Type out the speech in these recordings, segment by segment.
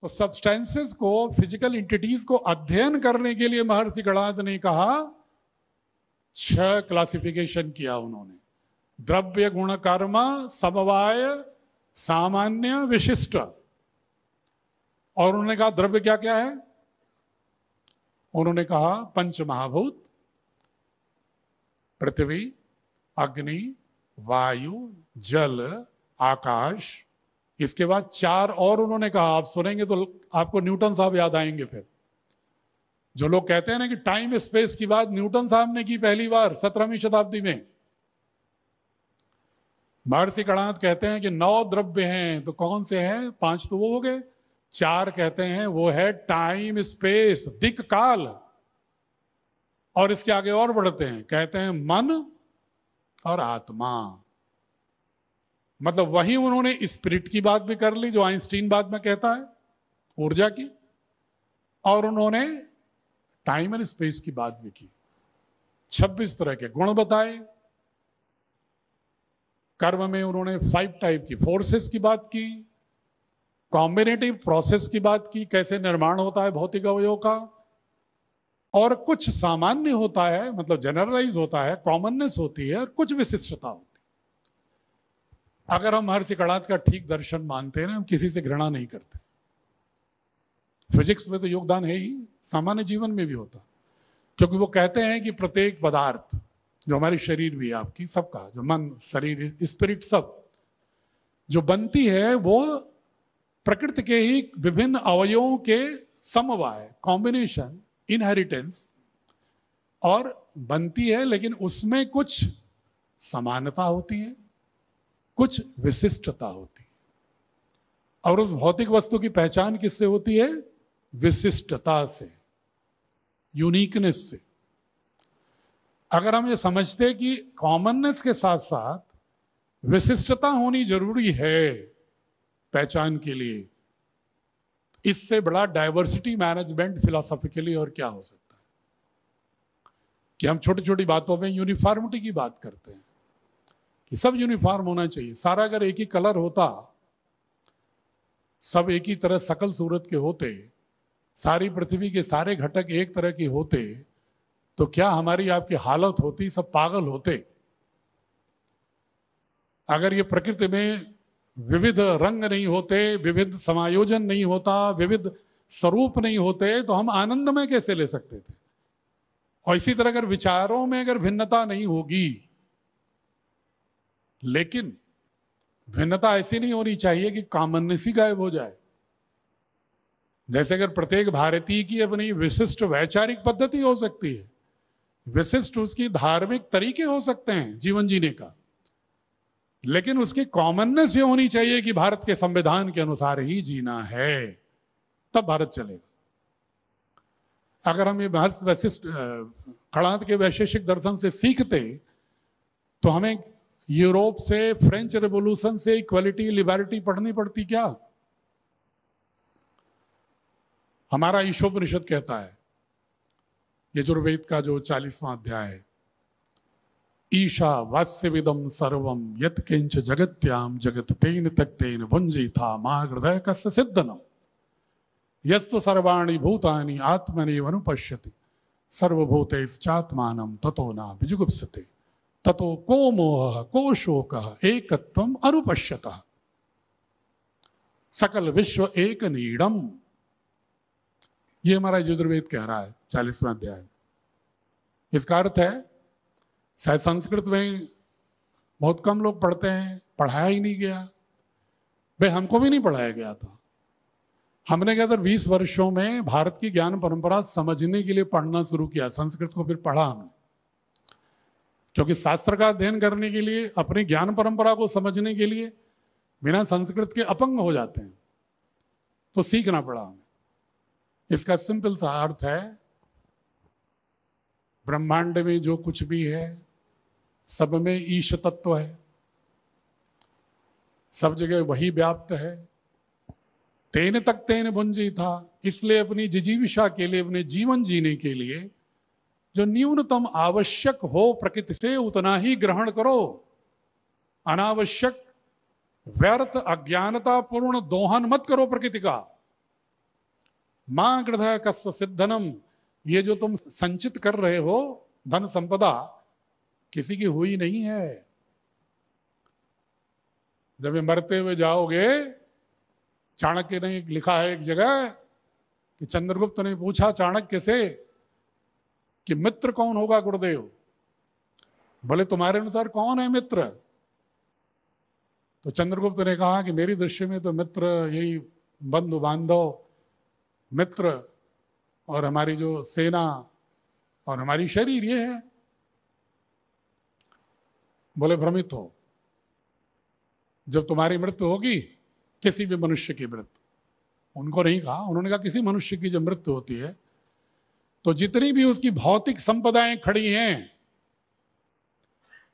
तो सब्सटेंसेस को, physical entities को अध्ययन करने के लिए महर्षि गणाद ने कहा 6 क्लासिफिकेशन किया उन्होंने। द्रव्य, गुण, कर्म, समवाय, सामान्य, विशिष्ट। और उन्होंने कहा द्रव्य क्या क्या है? उन्होंने कहा पंच महाभूत, पृथ्वी, अग्नि, वायु, जल, आकाश। इसके बाद 4 और उन्होंने कहा, आप सुनेंगे तो आपको न्यूटन साहब याद आएंगे। फिर जो लोग कहते हैं ना कि टाइम स्पेस की बात न्यूटन साहब ने की पहली बार 17वीं शताब्दी में। महर्षि कणाद कहते हैं कि 9 द्रव्य हैं, तो कौन से हैं? 5 तो वो हो गए, 4 कहते हैं वो है टाइम स्पेस, दिक् काल। और इसके आगे और बढ़ते हैं, कहते हैं मन और आत्मा। मतलब वही उन्होंने स्पिरिट की बात भी कर ली जो आइंस्टीन बाद में कहता है, ऊर्जा की, और उन्होंने टाइम एंड स्पेस की बात भी की। 26 तरह के गुण बताए। कर्म में उन्होंने 5 टाइप की फोर्सेस की बात की, कॉम्बिनेटिव प्रोसेस की बात की, कैसे निर्माण होता है भौतिक अवयव का, और कुछ सामान्य होता है, मतलब जनरलाइज होता है, कॉमननेस होती है, और कुछ विशिष्टता होती है। अगर हम महर्षि कणाद का ठीक दर्शन मानते हैं ना, हम किसी से घृणा नहीं करते। फिजिक्स में तो योगदान है ही, सामान्य जीवन में भी होता, क्योंकि वो कहते हैं कि प्रत्येक पदार्थ, जो हमारी शरीर भी है आपकी सबका, जो मन, शरीर, स्पिरिट, सब जो बनती है वो प्रकृति के ही विभिन्न अवयवों के समवाय, कॉम्बिनेशन, इनहेरिटेंस और बनती है, लेकिन उसमें कुछ समानता होती है, कुछ विशिष्टता होती है। और उस भौतिक वस्तु की पहचान किससे होती है? विशिष्टता से, यूनिकनेस से। अगर हम ये समझते कि कॉमननेस के साथ साथ विशिष्टता होनी जरूरी है पहचान के लिए, इससे बड़ा डाइवर्सिटी मैनेजमेंट फिलोसॉफिकली और क्या हो सकता है? कि हम छोटी छोटी बातों में यूनिफॉर्मिटी की बात करते हैं कि सब यूनिफॉर्म होना चाहिए। सारा अगर एक ही कलर होता, सब एक ही तरह शकल सूरत के होते, सारी पृथ्वी के सारे घटक एक तरह के होते, तो क्या हमारी आपकी हालत होती? सब पागल होते। अगर ये प्रकृति में विविध रंग नहीं होते, विविध समायोजन नहीं होता, विविध स्वरूप नहीं होते, तो हम आनंद में कैसे ले सकते थे? और इसी तरह अगर विचारों में अगर भिन्नता नहीं होगी, लेकिन भिन्नता ऐसी नहीं होनी चाहिए कि कॉमननेस ही गायब हो जाए। जैसे अगर प्रत्येक भारतीय की अपनी विशिष्ट वैचारिक पद्धति हो सकती है, विशिष्ट उसकी धार्मिक तरीके हो सकते हैं जीवन जीने का, लेकिन उसकी कॉमननेस ये होनी चाहिए कि भारत के संविधान के अनुसार ही जीना है, तब भारत चलेगा। अगर हम ये वैशिष्ट कणाद के वैशेषिक दर्शन से सीखते, तो हमें यूरोप से, फ्रेंच रेवोल्यूशन से इक्वालिटी, लिबर्टी पढ़नी पड़ती क्या? हमारा ईशोपनिषद कहता है, यजुर्वेद का जो 40वां अध्याय है, ईशा वास्यविदम सर्वम यत् किंच जगत्याम जगत तेन तक्तेन भुंजिथा मा हृदय कस्य सिद्धनम यस्तु सर्वाणि भूतानि आत्मनेव अनुपश्यति सर्वभूतैश्चात्मानं ततो न विजुगुप्सते ततो को मोह को शोकः एकत्वम अनुपश्यतः सकल विश्व एक नीडम। ये हमारा यजुर्वेद कह रहा है 40वां अध्याय। इसका अर्थ है, शायद संस्कृत में बहुत कम लोग पढ़ते हैं, पढ़ाया ही नहीं गया। भाई हमको भी नहीं पढ़ाया गया था। हमने क्या 20 वर्षों में भारत की ज्ञान परंपरा समझने के लिए पढ़ना शुरू किया, संस्कृत को फिर पढ़ा हमने, क्योंकि शास्त्र का अध्ययन करने के लिए, अपनी ज्ञान परंपरा को समझने के लिए बिना संस्कृत के अपंग हो जाते हैं, तो सीखना पड़ा हमें। इसका सिंपल सा अर्थ है, ब्रह्मांड में जो कुछ भी है सब में ईश तत्व है, सब जगह वही व्याप्त है। तेन तक तेन भुंजी था, इसलिए अपनी जिजीविषा के लिए, अपने जीवन जीने के लिए जो न्यूनतम आवश्यक हो प्रकृति से उतना ही ग्रहण करो। अनावश्यक, व्यर्थ, अज्ञानता पूर्ण दोहन मत करो प्रकृति का। मां गृधः कस्व सिद्धनम, ये जो तुम संचित कर रहे हो धन संपदा किसी की हुई नहीं है। जब ये मरते हुए जाओगे, चाणक्य ने लिखा है एक जगह कि चंद्रगुप्त ने पूछा चाणक्य से कि मित्र कौन होगा गुरुदेव, बोले तुम्हारे अनुसार कौन है मित्र? तो चंद्रगुप्त ने कहा कि मेरी दृष्टि में तो मित्र यही बंधु बांधव मित्र और हमारी जो सेना और हमारी शरीर ये है। बोले भ्रमित हो, जब तुम्हारी मृत्यु होगी, किसी भी मनुष्य की मृत्यु, उनको नहीं कहा, उन्होंने कहा किसी मनुष्य की जब मृत्यु होती है तो जितनी भी उसकी भौतिक संपदाएं खड़ी हैं,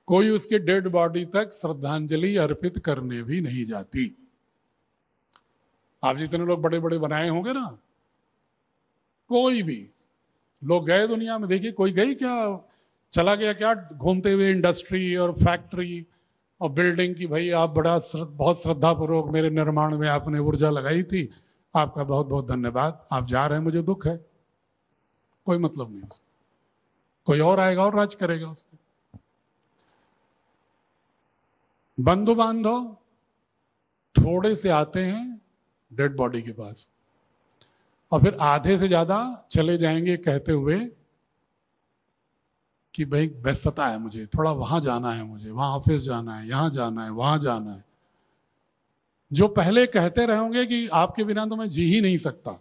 कोई उसके डेड बॉडी तक श्रद्धांजलि अर्पित करने भी नहीं जाती। आप जितने लोग बड़े बड़े बनाए होंगे ना, कोई भी लोग गए दुनिया में, देखिए कोई गई क्या, चला गया क्या घूमते हुए इंडस्ट्री और फैक्ट्री और बिल्डिंग की, भाई आप बहुत श्रद्धापूर्वक मेरे निर्माण में आपने ऊर्जा लगाई थी, आपका बहुत बहुत धन्यवाद, आप जा रहे हैं मुझे दुख है। कोई मतलब नहीं उसका, कोई और आएगा और राज करेगा उसमें। बंधु बांधव थोड़े से आते हैं डेड बॉडी के पास और फिर आधे से ज्यादा चले जाएंगे कहते हुए कि भाई व्यस्तता है, मुझे थोड़ा वहां जाना है, मुझे वहां ऑफिस जाना है, यहां जाना है, वहां जाना है। जो पहले कहते रहेंगे कि आपके बिना तो मैं जी ही नहीं सकता,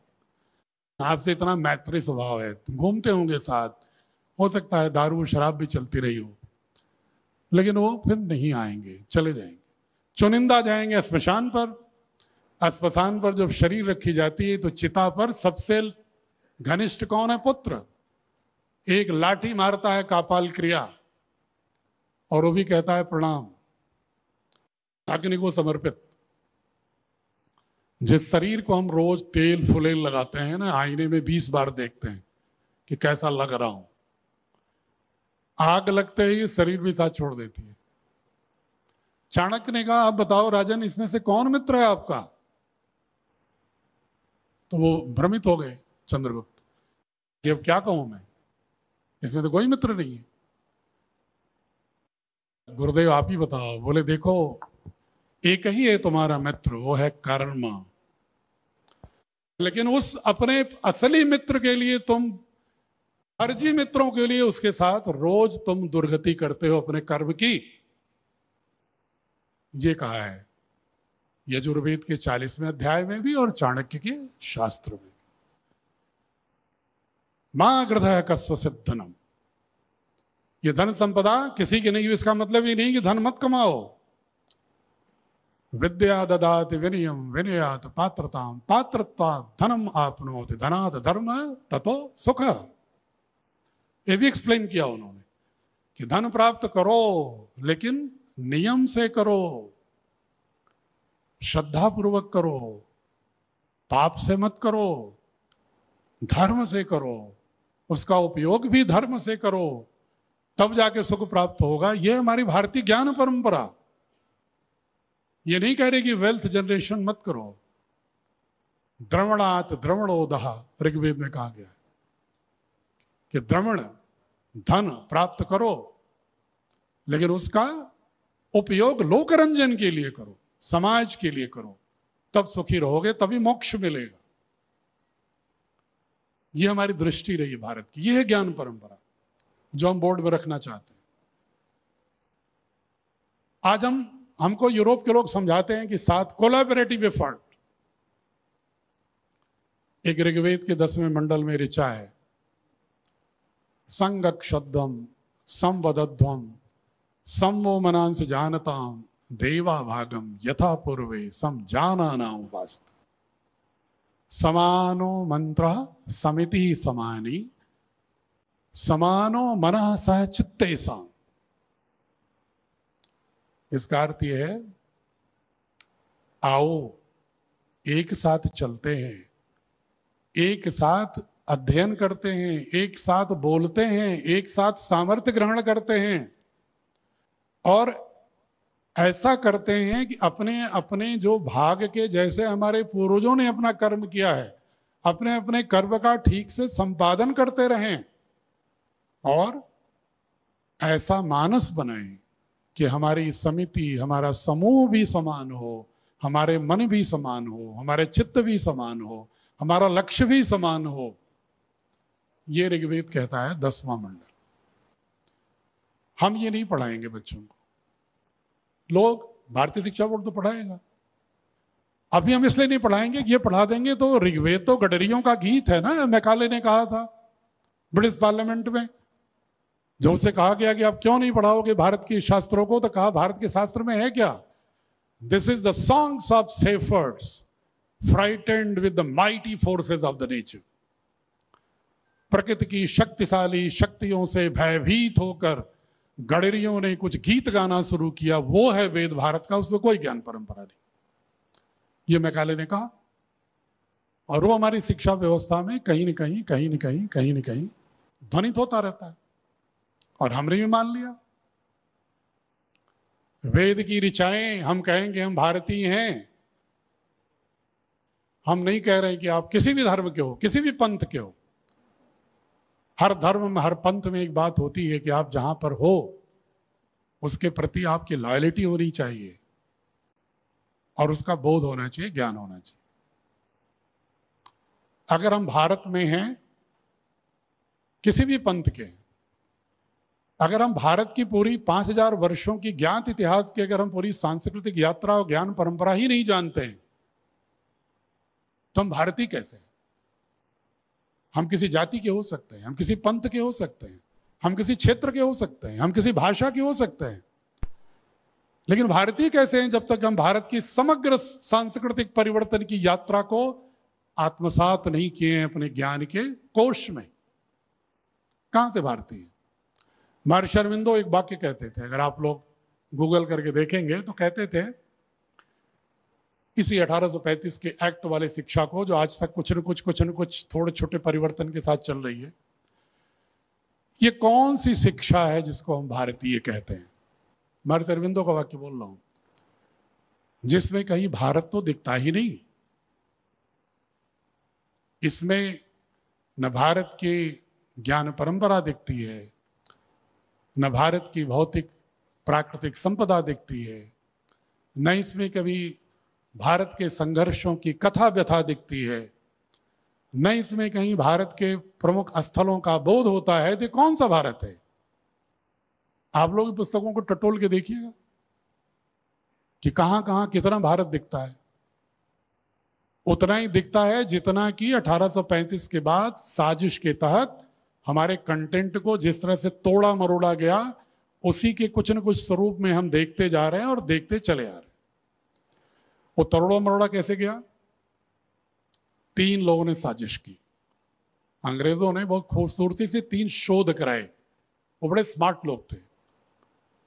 आपसे इतना मैत्री स्वभाव है, घूमते होंगे साथ, हो सकता है दारू शराब भी चलती रही हो, लेकिन वो फिर नहीं आएंगे, चले जाएंगे। चुनिंदा जाएंगे स्मशान पर। स्मशान पर जब शरीर रखी जाती है तो चिता पर सबसे घनिष्ठ कौन है? पुत्र। एक लाठी मारता है कापाल क्रिया और वो भी कहता है प्रणाम, अग्नि को समर्पित। जिस शरीर को हम रोज तेल फुलेल लगाते हैं ना, आईने में 20 बार देखते हैं कि कैसा लग रहा हूं, आग लगते ही शरीर भी साथ छोड़ देती है। चाणक्य ने कहा, आप बताओ राजन, इसमें से कौन मित्र है आपका? तो वो भ्रमित हो गए चंद्रगुप्त कि अब क्या कहूं मैं, इसमें तो कोई मित्र नहीं है। गुरुदेव आप ही बताओ। बोले देखो, एक ही है तुम्हारा मित्र, वो है कर्म। लेकिन उस अपने असली मित्र के लिए तुम फर्जी मित्रों के लिए उसके साथ रोज तुम दुर्गति करते हो अपने कर्म की। ये कहा है यजुर्वेद के 40वें अध्याय में भी और चाणक्य के शास्त्र में। मां गृधः कस्व सिद्धनम, ये धन संपदा किसी की नहीं, इसका मतलब ये नहीं कि धन मत कमाओ। विद्या ददाति विनयम विनयात पात्रताम पात्रत्वात् धनम आपनोति धनात् धर्म ततो सुख। ये भी एक्सप्लेन किया उन्होंने कि धन प्राप्त करो लेकिन नियम से करो, श्रद्धा पूर्वक करो, पाप से मत करो, धर्म से करो, उसका उपयोग भी धर्म से करो, तब जाके सुख प्राप्त होगा। ये हमारी भारतीय ज्ञान परंपरा। ये नहीं कह रहे कि वेल्थ जनरेशन मत करो। द्रवणात् द्रवणोदः ऋग्वेद में कहा गया कि द्रवण धन प्राप्त करो, लेकिन उसका उपयोग लोकरंजन के लिए करो, समाज के लिए करो, तब सुखी रहोगे, तभी मोक्ष मिलेगा। ये हमारी दृष्टि रही भारत की। ये है ज्ञान परंपरा जो हम बोर्ड में रखना चाहते हैं। आज हमको यूरोप के लोग समझाते हैं कि साथ कोलैबोरेटिव एफर्ट। एक ऋग्वेद के 10वें मंडल में ऋचा है, संगक्षद्वम संवदध्वम समो मनांस जानताम देवा भागम यथा पूर्वे सम जानाना उपास्त समानो मंत्र समिति समानी समानो मनः सह चित्ते साम। इसका अर्थ यह है, आओ एक साथ चलते हैं, एक साथ अध्ययन करते हैं, एक साथ बोलते हैं, एक साथ सामर्थ्य ग्रहण करते हैं और ऐसा करते हैं कि अपने अपने जो भाग के, जैसे हमारे पूर्वजों ने अपना कर्म किया है, अपने अपने कर्म का ठीक से संपादन करते रहें और ऐसा मानस बनाएं कि हमारी समिति, हमारा समूह भी समान हो, हमारे मन भी समान हो, हमारे चित्त भी समान हो, हमारा लक्ष्य भी समान हो। ये ऋग्वेद कहता है 10वां मंडल। हम ये नहीं पढ़ाएंगे बच्चों को, लोग भारतीय शिक्षा बोर्ड तो पढ़ाएगा। अभी हम इसलिए नहीं पढ़ाएंगे कि ये पढ़ा देंगे तो ऋग्वेद तो गडरियों का गीत है ना, मैकाले ने कहा था ब्रिटिश पार्लियामेंट में, जब उससे कहा गया कि आप क्यों नहीं पढ़ाओगे भारत के शास्त्रों को, तो कहा भारत के शास्त्र में है क्या? This is the songs of shepherds frightened with the mighty forces of the nature. प्रकृति की शक्तिशाली शक्तियों से भयभीत होकर गडरियों ने कुछ गीत गाना शुरू किया, वो है वेद भारत का, उसमें कोई ज्ञान परंपरा नहीं। ये मैकाले ने कहा, और वो हमारी शिक्षा व्यवस्था में कहीं न कहीं ध्वनित होता रहता है, और हमने भी मान लिया। वेद की ऋचाएं, हम कहेंगे हम भारतीय हैं। हम नहीं कह रहे कि आप किसी भी धर्म के हो, किसी भी पंथ के हो। हर धर्म में, हर पंथ में एक बात होती है कि आप जहां पर हो उसके प्रति आपकी लॉयल्टी होनी चाहिए और उसका बोध होना चाहिए, ज्ञान होना चाहिए। अगर हम भारत में हैं, किसी भी पंथ के, अगर हम भारत की पूरी 5000 वर्षों की ज्ञात इतिहास की अगर हम पूरी सांस्कृतिक यात्रा और ज्ञान परंपरा ही नहीं जानते हैं, तो हम भारतीय कैसे हैं? हम किसी जाति के हो सकते हैं, हम किसी पंथ के हो सकते हैं, हम किसी क्षेत्र के हो सकते हैं, हम किसी भाषा के हो सकते हैं, लेकिन भारतीय कैसे हैं जब तक हम भारत की समग्र सांस्कृतिक परिवर्तन की यात्रा को आत्मसात नहीं किए हैं अपने ज्ञान के कोश में? कहां से भारतीय? महर्षि अरविंदो एक वाक्य कहते थे, अगर आप लोग गूगल करके देखेंगे तो कहते थे, इसी 1835 के एक्ट वाले शिक्षा को, जो आज तक कुछ न कुछ थोड़े छोटे परिवर्तन के साथ चल रही है, ये कौन सी शिक्षा है जिसको हम भारतीय कहते हैं? महर्षि अरविंदो का वाक्य बोल रहा हूं, जिसमें कहीं भारत तो दिखता ही नहीं। इसमें न भारत की ज्ञान परंपरा दिखती है, न भारत की भौतिक प्राकृतिक संपदा दिखती है, न इसमें कभी भारत के संघर्षों की कथा व्यथा दिखती है, न इसमें कहीं भारत के प्रमुख स्थलों का बोध होता है। तो कौन सा भारत है? आप लोग पुस्तकों को टटोल के देखिएगा कि कहां कहां कितना भारत दिखता है। उतना ही दिखता है जितना कि 1835 के बाद साजिश के तहत हमारे कंटेंट को जिस तरह से तोड़ा मरोड़ा गया, उसी के कुछ न कुछ स्वरूप में हम देखते जा रहे हैं और देखते चले आ रहे हैं। वो तोड़ा मरोड़ा कैसे गया? 3 लोगों ने साजिश की। अंग्रेजों ने बहुत खूबसूरती से 3 शोध कराए। वो बड़े स्मार्ट लोग थे।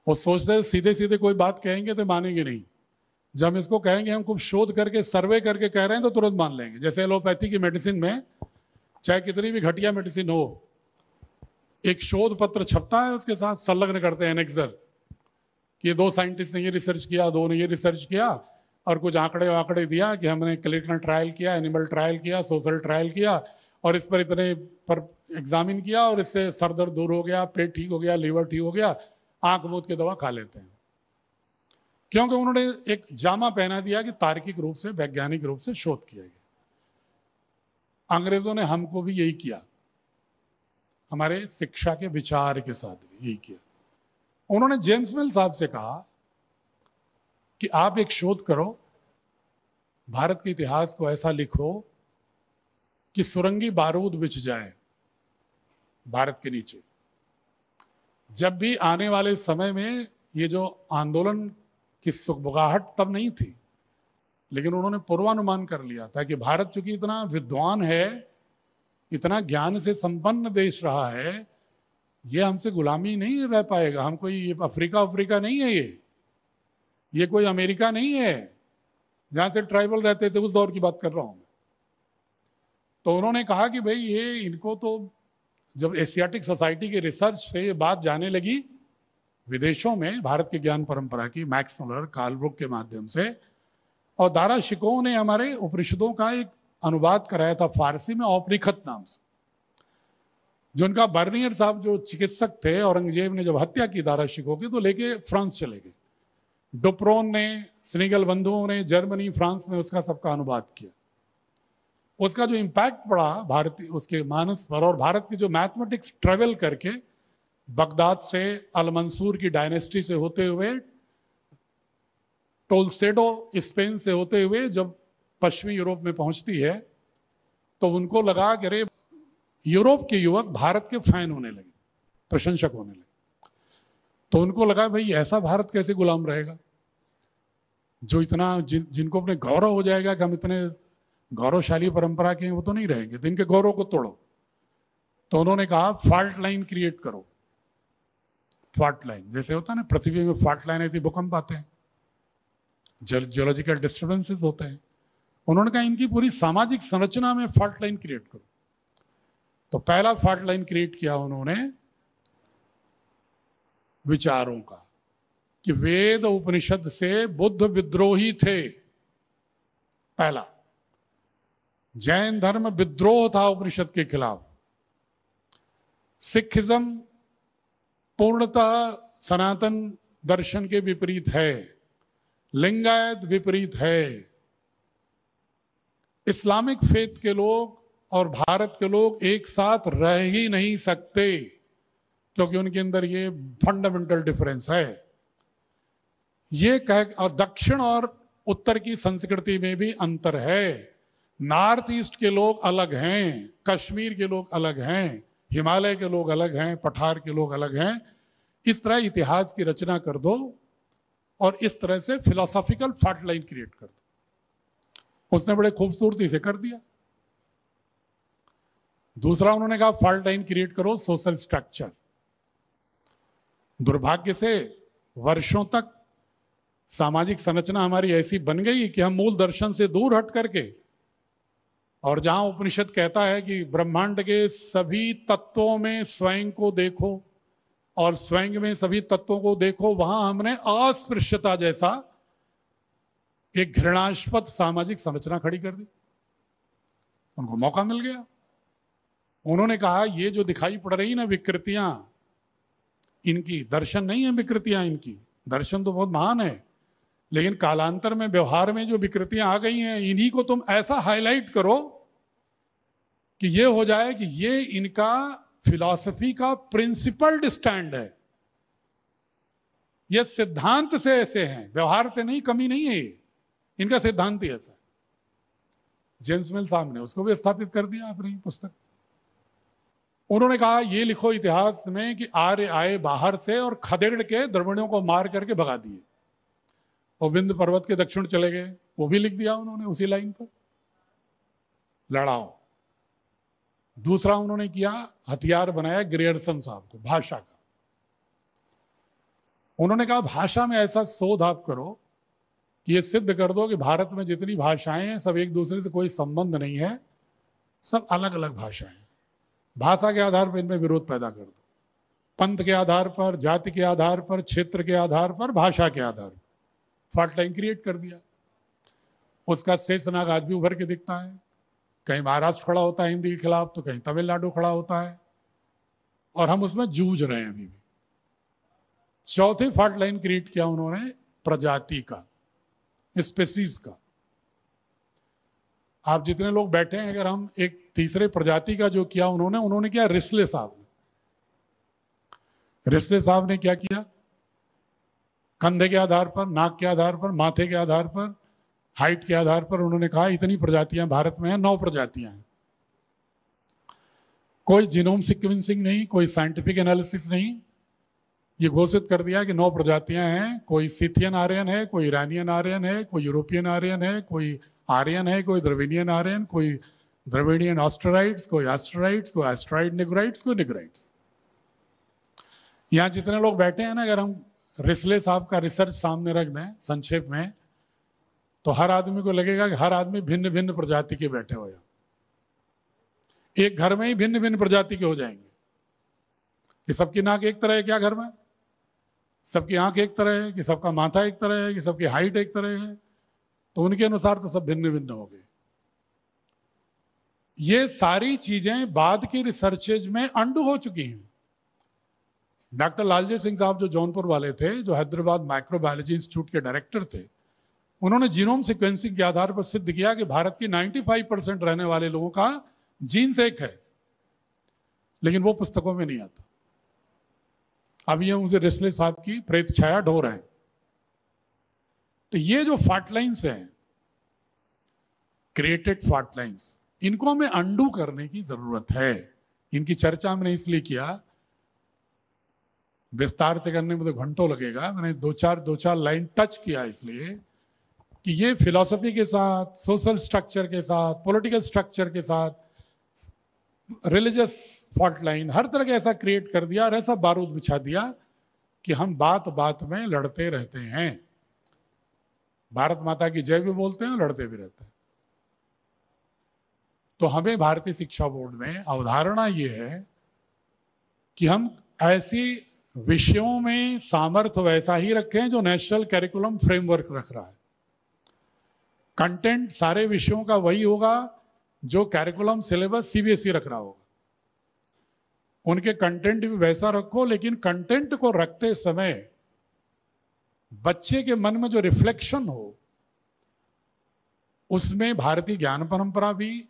वो सोचते सीधे सीधे कोई बात कहेंगे तो मानेंगे नहीं, जब इसको कहेंगे हम कुछ शोध करके सर्वे करके कह रहे हैं तो तुरंत मान लेंगे। जैसे एलोपैथी की मेडिसिन में चाहे कितनी भी घटिया मेडिसिन हो, एक शोध पत्र छपता है, उसके साथ संलग्न करते हैं एनेक्सर कि ये 2 साइंटिस्ट ने ये रिसर्च किया, 2 ने ये रिसर्च किया, और कुछ आंकड़े दिया कि हमने क्लिनिकल ट्रायल किया, एनिमल ट्रायल किया, सोशल ट्रायल किया, और इस पर इतने पर एग्जामिन किया, और इससे सर दर्द दूर हो गया, पेट ठीक हो गया, लीवर ठीक हो गया। आंख मूंद के दवा खा लेते हैं, क्योंकि उन्होंने एक जामा पहना दिया कि तार्किक रूप से, वैज्ञानिक रूप से शोध किया गया। अंग्रेजों ने हमको भी यही किया, हमारे शिक्षा के विचार के साथ भी यही किया। उन्होंने जेम्स मिल साहब से कहा कि आप एक शोध करो, भारत के इतिहास को ऐसा लिखो कि सुरंगी बारूद बिछ जाए भारत के नीचे। जब भी आने वाले समय में ये जो आंदोलन की सुगबुगाहट तब नहीं थी, लेकिन उन्होंने पूर्वानुमान कर लिया था कि भारत चूंकि इतना विद्वान है, इतना ज्ञान से संपन्न देश रहा है, ये हमसे गुलामी नहीं रह पाएगा। हम कोई अफ्रीका नहीं है, ये कोई अमेरिका नहीं है जहां से ट्राइबल रहते थे, उस दौर की बात कर रहा हूं मैं। तो उन्होंने कहा कि भाई ये इनको तो, जब एशियाटिक सोसाइटी के रिसर्च से ये बात जाने लगी विदेशों में भारत की ज्ञान परंपरा की, मैक्स मुलर, कार्ल ब्रुक के माध्यम से, और दारा शिकोह ने हमारे उपनिषदों का एक अनुवाद कराया था फारसी में औपनिखत नाम से, जो उनका बर्नियर साहब जो चिकित्सक थे, औरंगजेब ने जब हत्या की दारा शिकोह की तो लेके फ्रांस चले गए। डुप्रोन ने, स्निगल बंधुओं ने जर्मनी फ्रांस में उसका सबका अनुवाद किया। उसका जो इम्पैक्ट पड़ा भारतीय उसके मानस पर, और भारत की जो मैथमेटिक्स ट्रेवल करके बगदाद से अल मंसूर की डायनेस्टी से होते हुए टोलस्टेडो स्पेन से होते हुए जब पश्चिमी यूरोप में पहुंचती है तो उनको लगा कि अरे यूरोप के युवक भारत के फैन होने लगे, प्रशंसक होने लगे। तो उनको लगा भाई ऐसा भारत कैसे गुलाम रहेगा जो इतना जिनको अपने गौरव हो जाएगा कि हम इतने गौरवशाली परंपरा के हैं, वो तो नहीं रहेंगे, तो इनके गौरव को तोड़ो। तो उन्होंने कहा फॉल्ट लाइन क्रिएट करो। फॉल्ट लाइन जैसे होता है ना, पृथ्वी में फॉल्ट लाइन आती, भूकंप आते हैं, जियोलॉजिकल डिस्टर्बेंसेस होते हैं। उन्होंने कहा इनकी पूरी सामाजिक संरचना में फॉल्ट लाइन क्रिएट करो। तो पहला फॉल्ट लाइन क्रिएट किया उन्होंने विचारों का, कि वेद उपनिषद से बुद्ध विद्रोही थे। पहला जैन धर्म विद्रोह था उपनिषद के खिलाफ। सिखिज्म पूर्णतः सनातन दर्शन के विपरीत है। लिंगायत विपरीत है। इस्लामिक फेथ के लोग और भारत के लोग एक साथ रह ही नहीं सकते, क्योंकि उनके अंदर ये फंडामेंटल डिफरेंस है। ये कह, और दक्षिण और उत्तर की संस्कृति में भी अंतर है। नॉर्थ ईस्ट के लोग अलग हैं, कश्मीर के लोग अलग हैं, हिमालय के लोग अलग हैं, पठार के लोग अलग हैं। इस तरह इतिहास की रचना कर दो और इस तरह से फिलोसॉफिकल फॉल्ट लाइन क्रिएट कर दो। उसने बड़े खूबसूरती से कर दिया। दूसरा उन्होंने कहा फॉल्ट लाइन क्रिएट करो सोशल स्ट्रक्चर। दुर्भाग्य से वर्षों तक सामाजिक संरचना हमारी ऐसी बन गई कि हम मूल दर्शन से दूर हट करके, और जहां उपनिषद कहता है कि ब्रह्मांड के सभी तत्वों में स्वयं को देखो और स्वयं में सभी तत्वों को देखो, वहां हमने अस्पृश्यता जैसा एक घृणास्पद सामाजिक संरचना खड़ी कर दी। उनको मौका मिल गया। उन्होंने कहा ये जो दिखाई पड़ रही ना विकृतियां, इनकी दर्शन नहीं है, विकृतियां इनकी, दर्शन तो बहुत महान है, लेकिन कालांतर में व्यवहार में जो विकृतियां आ गई हैं, इन्हीं को तुम ऐसा हाईलाइट करो कि ये हो जाए कि ये इनका फिलॉसफी का प्रिंसिपल्ड स्टैंड है। ये सिद्धांत से ऐसे हैं, व्यवहार से नहीं, कमी नहीं है ये, इनका सिद्धांत ही ऐसा है। जेम्स मिल साहब ने उसको भी स्थापित कर दिया अपनी पुस्तक। उन्होंने कहा ये लिखो इतिहास में कि आर्य आए बाहर से और खदेड़ के द्रविड़ों को मार करके भगा दिए, और विंध्य पर्वत के दक्षिण चले गए, वो भी लिख दिया उन्होंने उसी लाइन पर। लड़ाओ। दूसरा उन्होंने किया, हथियार बनाया ग्रियर्सन साहब को, भाषा का। उन्होंने कहा भाषा में ऐसा शोध आप करो कि ये सिद्ध कर दो कि भारत में जितनी भाषाएं हैं सब एक दूसरे से कोई संबंध नहीं है, सब अलग अलग भाषाएं। भाषा के आधार पर इनमें विरोध पैदा कर दो, पंथ के आधार पर, जाति के आधार पर, क्षेत्र के आधार पर, भाषा के आधार पर फॉल्ट लाइन क्रिएट कर दिया। उसका शेषनाग आज भी उभर के दिखता है। कहीं महाराष्ट्र खड़ा होता है हिंदी के खिलाफ, तो कहीं तमिलनाडु खड़ा होता है, और हम उसमें जूझ रहे हैं अभी भी। चौथी फॉल्ट लाइन क्रिएट किया उन्होंने प्रजाति का, स्पेसीज का। आप जितने लोग बैठे हैं, अगर हम एक तीसरे प्रजाति का जो किया उन्होंने किया रिस्ले साहब ने। रिस्ले साहब ने क्या किया, कंधे के आधार पर, नाक के आधार पर, माथे के आधार पर, हाइट के आधार पर उन्होंने कहा इतनी प्रजातियां भारत में हैं, 9 प्रजातियां हैं। कोई जीनोम सीक्वेंसिंग नहीं, कोई साइंटिफिक एनालिसिस नहीं, ये घोषित कर दिया कि 9 प्रजातियां हैं। कोई सिथियन आर्यन है, कोई ईरानियन आर्यन है, कोई यूरोपियन आर्यन है, कोई आर्यन है, कोई द्रविडियन आर्यन, कोई द्रविडियन ऑस्ट्राइड्स, कोई एस्ट्राइड्स, कोई एस्ट्राइड निग्राइड्स, कोई निग्राइड्स। यहां जितने लोग बैठे हैं ना, अगर हम रिस्ले साहब का रिसर्च सामने रख दें संक्षेप में, तो हर आदमी को लगेगा कि हर आदमी भिन्न भिन्न प्रजाति के बैठे हुए हैं। एक घर में ही भिन्न भिन्न प्रजाति के हो जाएंगे कि सबकी नाक एक तरह है क्या घर में, सबकी आंख एक तरह है कि सबका माथा एक तरह है कि सबकी हाइट एक तरह है, तो उनके अनुसार तो सब भिन्न भिन्न हो गए। ये सारी चीजें बाद की रिसर्चेज में अंडू हो चुकी हैं। डॉक्टर लालजी सिंह साहब जो जौनपुर वाले थे, जो हैदराबाद माइक्रोबायोलॉजी इंस्टीट्यूट के डायरेक्टर थे, उन्होंने जीनोम सीक्वेंसिंग के आधार पर सिद्ध किया कि भारत की 95% रहने वाले लोगों का जीन्स एक है, लेकिन वो पुस्तकों में नहीं आता। अब ये मुझे रिसले साहब की प्रेत छाया ढो रहे हैं। तो ये जो फॉल्ट लाइन्स हैं, क्रिएटेड फॉल्ट लाइन्स, इनको हमें अंडू करने की जरूरत है। इनकी चर्चा मैंने इसलिए किया, विस्तार से करने में तो घंटों लगेगा, मैंने दो चार लाइन टच किया इसलिए कि ये फिलॉसफी के साथ, सोशल स्ट्रक्चर के साथ, पॉलिटिकल स्ट्रक्चर के साथ, रिलीजियस फॉल्ट लाइन, हर तरह का ऐसा क्रिएट कर दिया और ऐसा बारूद बिछा दिया कि हम बात बात में लड़ते रहते हैं। भारत माता की जय भी बोलते हैं, लड़ते भी रहते हैं। तो हमें भारतीय शिक्षा बोर्ड में अवधारणा ये है कि हम ऐसी विषयों में सामर्थ्य वैसा ही रखें जो नेशनल करिकुलम फ्रेमवर्क रख रहा है। कंटेंट सारे विषयों का वही होगा जो करिकुलम सिलेबस सीबीएसई रख रहा होगा। उनके कंटेंट भी वैसा रखो, लेकिन कंटेंट को रखते समय बच्चे के मन में जो रिफ्लेक्शन हो, उसमें भारतीय ज्ञान परंपरा भी,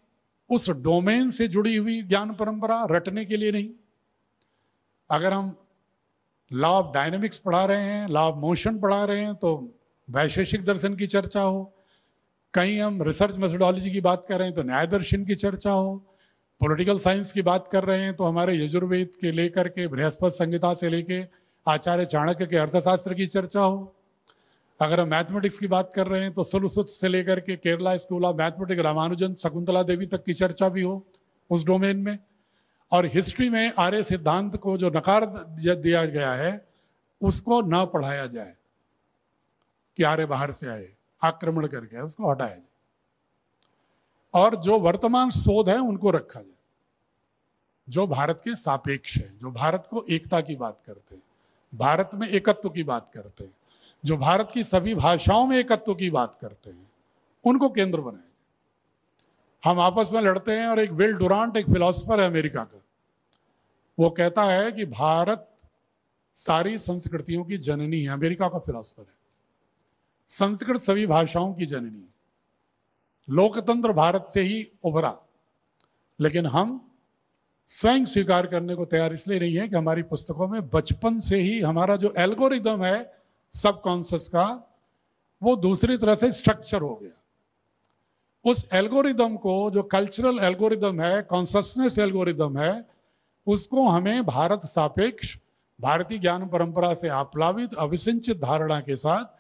उस डोमेन से जुड़ी हुई ज्ञान परंपरा, रटने के लिए नहीं। अगर हम लॉ ऑफ डायनेमिक्स पढ़ा रहे हैं, लॉ ऑफ मोशन पढ़ा रहे हैं, तो वैशेषिक दर्शन की चर्चा हो। कहीं हम रिसर्च मेथोडोलॉजी की बात कर रहे हैं तो न्याय दर्शन की चर्चा हो। पॉलिटिकल साइंस की बात कर रहे हैं तो हमारे यजुर्वेद के लेकर के बृहस्पति संहिता से लेके आचार्य चाणक्य के अर्थशास्त्र की चर्चा हो। अगर हम मैथमेटिक्स की बात कर रहे हैं तो सरस्वत से लेकर के Kerala school of mathematics Ramanujan Shakuntala Devi तक की चर्चा भी हो उस डोमेन में। और हिस्ट्री में आर्य सिद्धांत को जो नकार दिया गया है उसको न पढ़ाया जाए कि आर्य बाहर से आए, आक्रमण करके, उसको हटाया जाए। और जो वर्तमान शोध है उनको रखा जाए, जो भारत के सापेक्ष है, जो भारत को एकता की बात करते हैं, भारत में एकत्व की बात करते हैं, जो भारत की सभी भाषाओं में एकत्व की बात करते हैं, उनको केंद्र बनाए। हम आपस में लड़ते हैं। और एक विल डुरांट, एक फिलोसफर है अमेरिका का, वो कहता है कि भारत सारी संस्कृतियों की जननी है। अमेरिका का फिलोसफर है। संस्कृत सभी भाषाओं की जननी है। लोकतंत्र भारत से ही उभरा, लेकिन हम स्वयं स्वीकार करने को तैयार इसलिए नहीं है कि हमारी पुस्तकों में बचपन से ही हमारा जो एल्गोरिदम है सबकॉन्शियस का, वो दूसरी तरह से स्ट्रक्चर हो गया। उस एल्गोरिदम को, जो कल्चरल एल्गोरिदम है, कॉन्शसनेस एल्गोरिदम है, उसको हमें भारत सापेक्ष, भारतीय ज्ञान परंपरा से आप्लावित अविसिंचित धारणा के साथ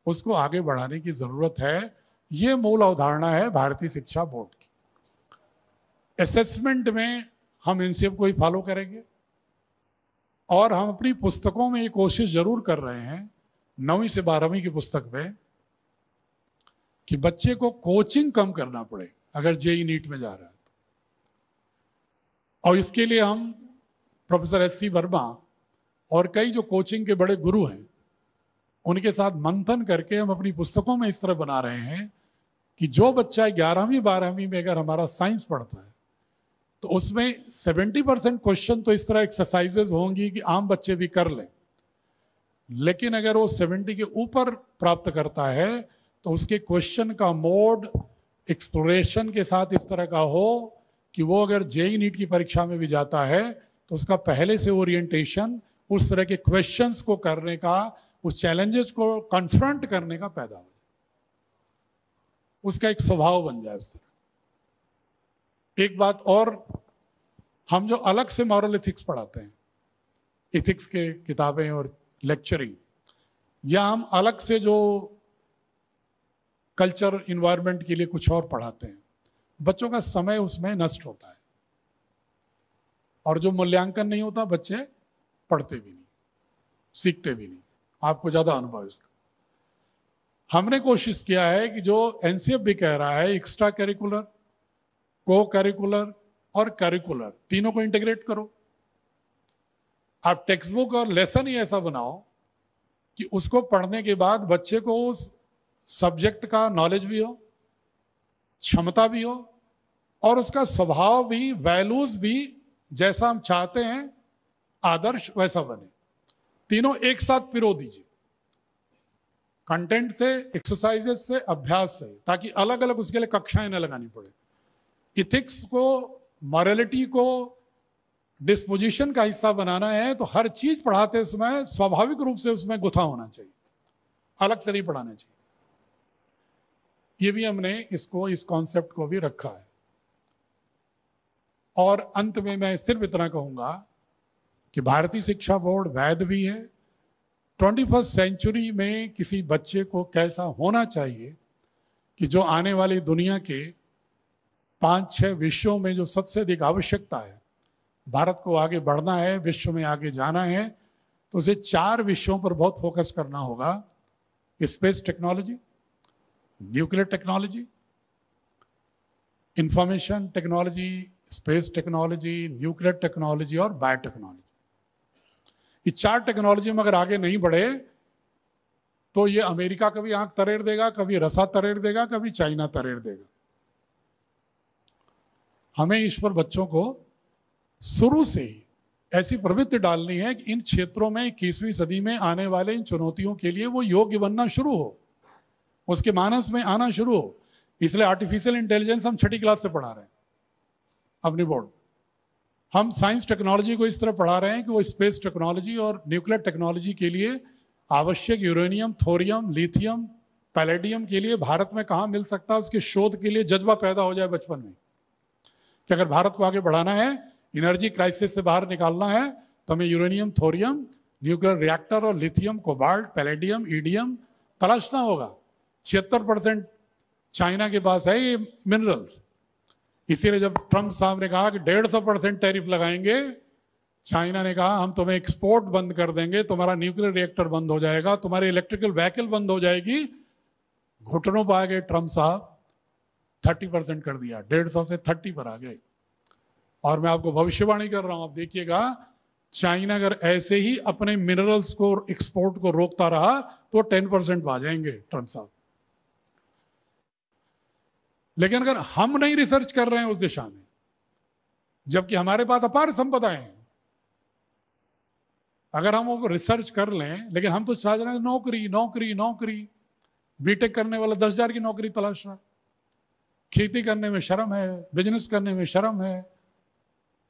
उसको आगे बढ़ाने की जरूरत है। ये मूल अवधारणा है भारतीय शिक्षा बोर्ड की। असेसमेंट में हम इन सब को ही फॉलो करेंगे। और हम अपनी पुस्तकों में ये कोशिश जरूर कर रहे हैं, 9वीं से 12वीं की पुस्तक में, कि बच्चे को कोचिंग कम करना पड़े अगर जेई नीट में जा रहा है तो। और इसके लिए हम प्रोफेसर एस.सी. वर्मा और कई जो कोचिंग के बड़े गुरु हैं, उनके साथ मंथन करके हम अपनी पुस्तकों में इस तरह बना रहे हैं कि जो बच्चा 11वीं 12वीं में अगर हमारा साइंस पढ़ता है तो उसमें 70% क्वेश्चन तो इस तरह एक्सरसाइजेज होंगी कि आम बच्चे भी कर लें। लेकिन अगर वो 70 के ऊपर प्राप्त करता है तो उसके क्वेश्चन का मोड एक्सप्लोरेशन के साथ इस तरह का हो कि वो अगर जेई नीट की परीक्षा में भी जाता है तो उसका पहले से ओरिएंटेशन उस तरह के क्वेश्चंस को करने का, उस चैलेंजेस को कन्फ्रंट करने का पैदा हो, उसका एक स्वभाव बन जाए उस तरह। एक बात और, हम जो अलग से मॉरल एथिक्स पढ़ाते हैं, एथिक्स के किताबें और लेक्चरिंग, या हम अलग से जो कल्चर इन्वायरमेंट के लिए कुछ और पढ़ाते हैं, बच्चों का समय उसमें नष्ट होता है। और जो मूल्यांकन नहीं होता, बच्चे पढ़ते भी नहीं, सीखते भी नहीं। आपको ज्यादा अनुभव है इसका। हमने कोशिश किया है कि जो एनसीएफ भी कह रहा है, एक्स्ट्रा करिकुलर, को करिकुलर और करिकुलर तीनों को इंटीग्रेट करो। आप टेक्स्ट बुक और लेसन ही ऐसा बनाओ कि उसको पढ़ने के बाद बच्चे को उस सब्जेक्ट का नॉलेज भी हो, क्षमता भी हो और उसका स्वभाव भी, वैल्यूज भी जैसा हम चाहते हैं आदर्श वैसा बने। तीनों एक साथ पिरो दीजिए, कंटेंट से, एक्सरसाइजेस से, अभ्यास से, ताकि अलग अलग उसके लिए कक्षाएं न लगानी पड़े। इथिक्स को, मॉरलिटी को डिस्पोजिशन का हिस्सा बनाना है तो हर चीज पढ़ाते समय स्वाभाविक रूप से उसमें गुथा होना चाहिए, अलग से नहीं पढ़ाना चाहिए। ये भी हमने इसको, इस कॉन्सेप्ट को भी रखा है। और अंत में मैं सिर्फ इतना कहूंगा कि भारतीय शिक्षा बोर्ड वैध भी है। 21st सेंचुरी में किसी बच्चे को कैसा होना चाहिए कि जो आने वाली दुनिया के 5-6 विषयों में जो सबसे अधिक आवश्यकता है, भारत को आगे बढ़ना है, विश्व में आगे जाना है, तो उसे 4 विषयों पर बहुत फोकस करना होगा। Space technology, nuclear technology, information technology, space technology, nuclear technology और बायोटेक्नोलॉजी। ये 4 टेक्नोलॉजी में अगर आगे नहीं बढ़े तो ये अमेरिका कभी आंख तरेर देगा, कभी रसा तरेर देगा, कभी चाइना तरेर देगा। हमें इस पर बच्चों को शुरू से ही ऐसी प्रवृत्ति डालनी है कि इन क्षेत्रों में 21वीं सदी में आने वाले इन चुनौतियों के लिए वो योग्य बनना शुरू हो, उसके मानस में आना शुरू हो। इसलिए आर्टिफिशियल इंटेलिजेंस हम 6ठी क्लास से पढ़ा रहे हैं अपनी बोर्ड। हम साइंस टेक्नोलॉजी को इस तरह पढ़ा रहे हैं कि वो स्पेस टेक्नोलॉजी और न्यूक्लियर टेक्नोलॉजी के लिए आवश्यक यूरेनियम, थोरियम, लिथियम, पैलेडियम के लिए भारत में कहाँ मिल सकता है, उसके शोध के लिए जज्बा पैदा हो जाए बचपन में कि अगर भारत को आगे बढ़ाना है, एनर्जी क्राइसिस से बाहर निकालना है, तो हमें यूरेनियम, थोरियम, न्यूक्लियर रिएक्टर और लिथियम, कोबाल्ट, पैलेडियम, ईडियम तलाशना होगा। 76% चाइना के पास है ये मिनरल्स। इसीलिए जब ट्रंप साहब ने कहा कि 150% टैरिफ लगाएंगे, चाइना ने कहा हम तुम्हें एक्सपोर्ट बंद कर देंगे, तुम्हारा न्यूक्लियर रिएक्टर बंद हो जाएगा, तुम्हारी इलेक्ट्रिकल व्हीकल बंद हो जाएगी। घुटनों पर आ गए ट्रंप साहब, 30% कर दिया, 150 से 30 पर आ गए। और मैं आपको भविष्यवाणी कर रहा हूं, आप देखिएगा चाइना अगर ऐसे ही अपने मिनरल्स को, एक्सपोर्ट को रोकता रहा तो 10% पर आ जाएंगे ट्रंप साहब। लेकिन अगर हम नहीं रिसर्च कर रहे हैं उस दिशा में, जबकि हमारे पास अपार संपदाएं हैं, अगर हम वो रिसर्च कर लें, लेकिन हम तो चाह रहे हैं नौकरी नौकरी नौकरी। बीटेक करने वाला 10,000 की नौकरी तलाश रहा है, खेती करने में शर्म है, बिजनेस करने में शर्म है,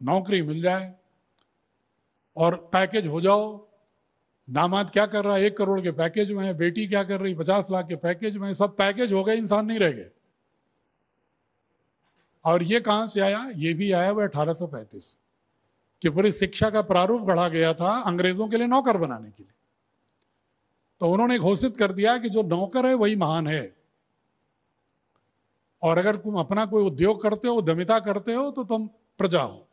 नौकरी मिल जाए और पैकेज हो जाओ। दामाद क्या कर रहा है, 1 करोड़ के पैकेज में है, बेटी क्या कर रही, 50 लाख के पैकेज में है, सब पैकेज हो गए, इंसान नहीं रह गए। और ये कहां से आया? ये भी आया वो 1835 कि पूरी शिक्षा का प्रारूप गढ़ा गया था अंग्रेजों के लिए नौकर बनाने के लिए। तो उन्होंने घोषित कर दिया कि जो नौकर है वही महान है, और अगर तुम अपना कोई उद्योग करते हो, उद्यमिता करते हो, तो तुम प्रजा हो।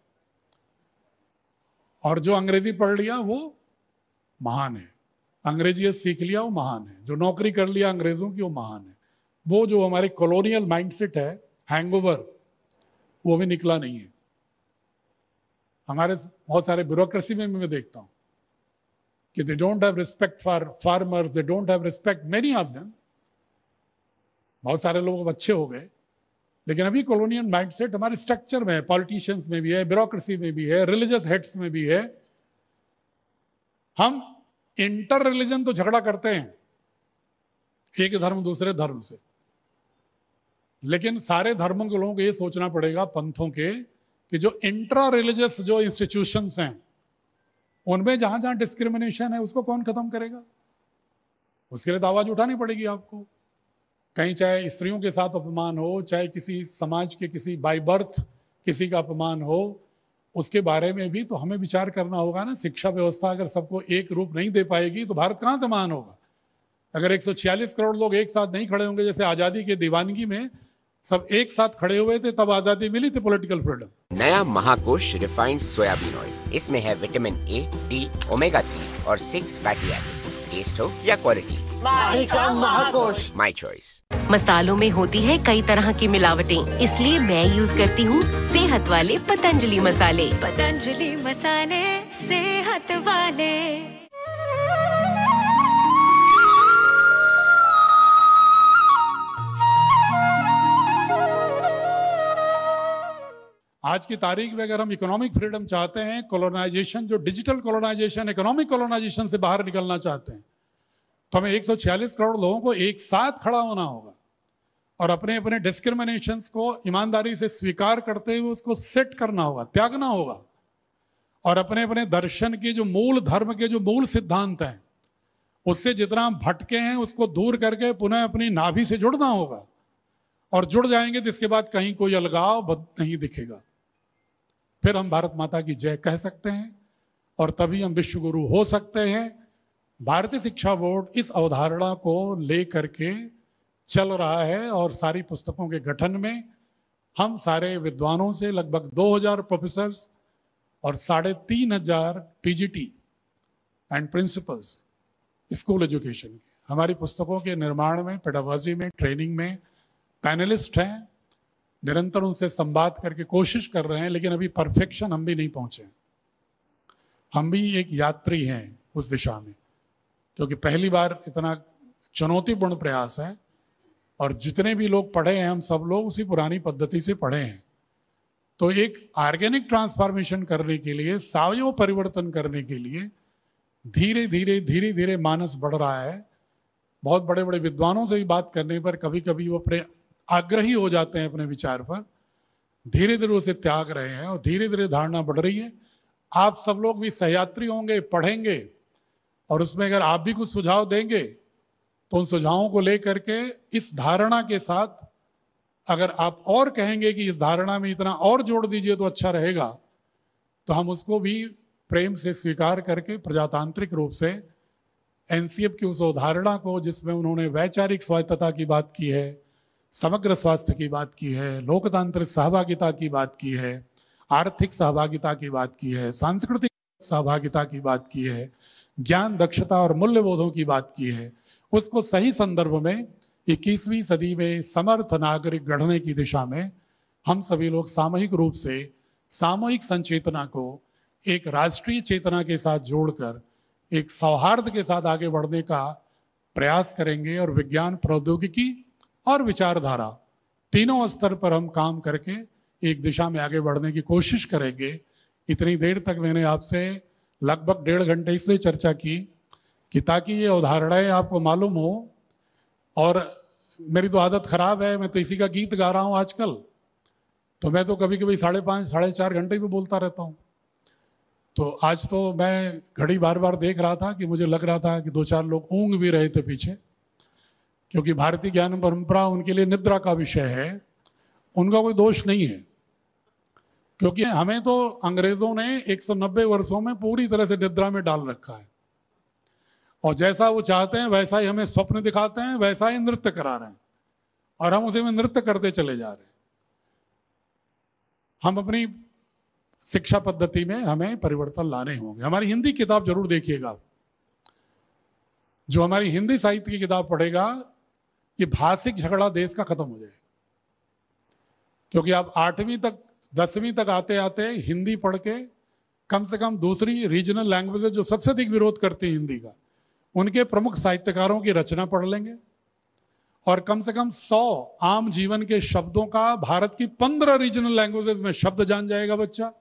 और जो अंग्रेजी पढ़ लिया वो महान है, अंग्रेजी सीख लिया वो महान है, जो नौकरी कर लिया अंग्रेजों की वो महान है। वो जो हमारे कॉलोनियल माइंडसेट है, हैंगओवर, वो भी निकला नहीं है। हमारे बहुत सारे ब्यूरोक्रेसी में मैं देखता हूं कि they don't have respect for farmers, they don't have respect, many of them. बहुत सारे लोग अच्छे हो गए, लेकिन अभी कॉलोनियल माइंडसेट हमारे स्ट्रक्चर में है, पॉलिटिशियंस में भी है, ब्यूरोक्रेसी में भी है, रिलीजियस हेड्स में भी है। हम इंटर रिलीजन तो झगड़ा करते हैं, एक धर्म दूसरे धर्म से, लेकिन सारे धर्मों के लोगों को ये सोचना पड़ेगा, पंथों के, कि जो इंट्रा रिलीजियस जो इंस्टीट्यूशंस हैं उनमें जहां जहां डिस्क्रिमिनेशन है उसको कौन खत्म करेगा? उसके लिए तो आवाज उठानी पड़ेगी आपको। कहीं चाहे स्त्रियों के साथ अपमान हो, चाहे किसी समाज के किसी बाय बर्थ किसी का अपमान हो, उसके बारे में भी तो हमें विचार करना होगा ना। शिक्षा व्यवस्था अगर सबको एक रूप नहीं दे पाएगी तो भारत कहाँ से महान होगा? अगर 146 करोड़ लोग एक साथ नहीं खड़े होंगे, जैसे आज़ादी के दीवानगी में सब एक साथ खड़े हुए थे तब आज़ादी मिली थी, पॉलिटिकल फ्रीडम। नया महाकोश रिफाइंड सोयाबीन ऑयल, इसमें है विटामिन ए, डी, ओमेगा 3 और 6 फैटी एसिड्स। टेस्ट हो या क्वालिटी, माही का महाकोश, माई चॉइस। मसालों में होती है कई तरह की मिलावटें, इसलिए मैं यूज करती हूँ सेहत वाले पतंजलि मसाले। पतंजलि मसाले, सेहत वाले। आज की तारीख में अगर हम इकोनॉमिक फ्रीडम चाहते हैं, कॉलोनाइजेशन, जो डिजिटल कॉलोनाइजेशन, इकोनॉमिक कॉलोनाइजेशन से बाहर निकलना चाहते हैं, तो हमें 146 करोड़ लोगों को एक साथ खड़ा होना होगा और अपने अपने डिस्क्रिमिनेशंस को ईमानदारी से स्वीकार करते हुए उसको सेट करना होगा, त्यागना होगा, और अपने अपने दर्शन के जो मूल धर्म के जो मूल सिद्धांत हैं उससे जितना हम भटके हैं उसको दूर करके पुनः अपनी नाभि से जुड़ना होगा। और जुड़ जाएंगे तो इसके बाद कहीं कोई अलगाव नहीं दिखेगा, फिर हम भारत माता की जय कह सकते हैं और तभी हम विश्व गुरु हो सकते हैं। भारतीय शिक्षा बोर्ड इस अवधारणा को लेकर के चल रहा है और सारी पुस्तकों के गठन में हम सारे विद्वानों से लगभग 2000 प्रोफेसर्स और 3500 PGT and principles school education के हमारी पुस्तकों के निर्माण में, पेडागॉजी में, ट्रेनिंग में पैनलिस्ट हैं। निरंतर उनसे संवाद करके कोशिश कर रहे हैं, लेकिन अभी परफेक्शन हम भी नहीं पहुंचे। हम भी एक यात्री हैं उस दिशा में, क्योंकि पहली बार इतना चुनौतीपूर्ण प्रयास है और जितने भी लोग पढ़े हैं हम सब लोग उसी पुरानी पद्धति से पढ़े हैं। तो एक ऑर्गेनिक ट्रांसफॉर्मेशन करने के लिए, सावयव परिवर्तन करने के लिए धीरे धीरे मानस बढ़ रहा है। बहुत बड़े बड़े विद्वानों से भी बात करने पर कभी कभी वो आग्रही हो जाते हैं अपने विचार पर, धीरे धीरे उसे त्याग रहे हैं और धीरे धीरे धारणा बढ़ रही है। आप सब लोग भी सहयात्री होंगे, पढ़ेंगे और उसमें अगर आप भी कुछ सुझाव देंगे तो उन सुझावों को लेकर के इस धारणा के साथ अगर आप और कहेंगे कि इस धारणा में इतना और जोड़ दीजिए तो अच्छा रहेगा, तो हम उसको भी प्रेम से स्वीकार करके प्रजातांत्रिक रूप से एनसीएफ की उस अवधारणा को, जिसमें उन्होंने वैचारिक स्वायत्तता की बात की है, समग्र स्वास्थ्य की बात की है, लोकतांत्रिक सहभागिता की बात की है, आर्थिक सहभागिता की बात की है, सांस्कृतिक सहभागिता की बात की है, ज्ञान, दक्षता और मूल्यबोधों की बात की है, उसको सही संदर्भ में 21वीं सदी में समर्थ नागरिक गढ़ने की दिशा में हम सभी लोग सामूहिक रूप से सामूहिक संचेतना को एक राष्ट्रीय चेतना के साथ जोड़कर एक सौहार्द के साथ आगे बढ़ने का प्रयास करेंगे और विज्ञान, प्रौद्योगिकी और विचारधारा तीनों स्तर पर हम काम करके एक दिशा में आगे बढ़ने की कोशिश करेंगे। इतनी देर तक मैंने आपसे लगभग 1.5 घंटे इसलिए चर्चा की कि ताकि ये अवधारणाएं आपको मालूम हो। और मेरी तो आदत खराब है, मैं तो इसी का गीत गा रहा हूँ आजकल, तो मैं तो कभी कभी 5.5 साढ़े 4 घंटे भी बोलता रहता हूँ। तो आज तो मैं घड़ी बार बार देख रहा था कि मुझे लग रहा था कि 2-4 लोग ऊँग भी रहे थे पीछे, क्योंकि भारतीय ज्ञान परंपरा उनके लिए निद्रा का विषय है। उनका कोई दोष नहीं है, क्योंकि हमें तो अंग्रेजों ने 190 वर्षों में पूरी तरह से निद्रा में डाल रखा है और जैसा वो चाहते हैं वैसा ही हमें स्वप्न दिखाते हैं, वैसा ही नृत्य करा रहे हैं और हम उसी में नृत्य करते चले जा रहे हैं। हम अपनी शिक्षा पद्धति में हमें परिवर्तन लाने होंगे। हमारी हिंदी किताब जरूर देखिएगा, जो हमारी हिंदी साहित्य की किताब पढ़ेगा, ये भाषिक झगड़ा देश का खत्म हो जाएगा। क्योंकि आप 8वीं तक 10वीं तक आते आते हिंदी पढ़ के कम से कम दूसरी रीजनल लैंग्वेजेस जो सबसे अधिक विरोध करती है हिंदी का, उनके प्रमुख साहित्यकारों की रचना पढ़ लेंगे और कम से कम 100 आम जीवन के शब्दों का भारत की 15 रीजनल लैंग्वेजेस में शब्द जान जाएगा बच्चा।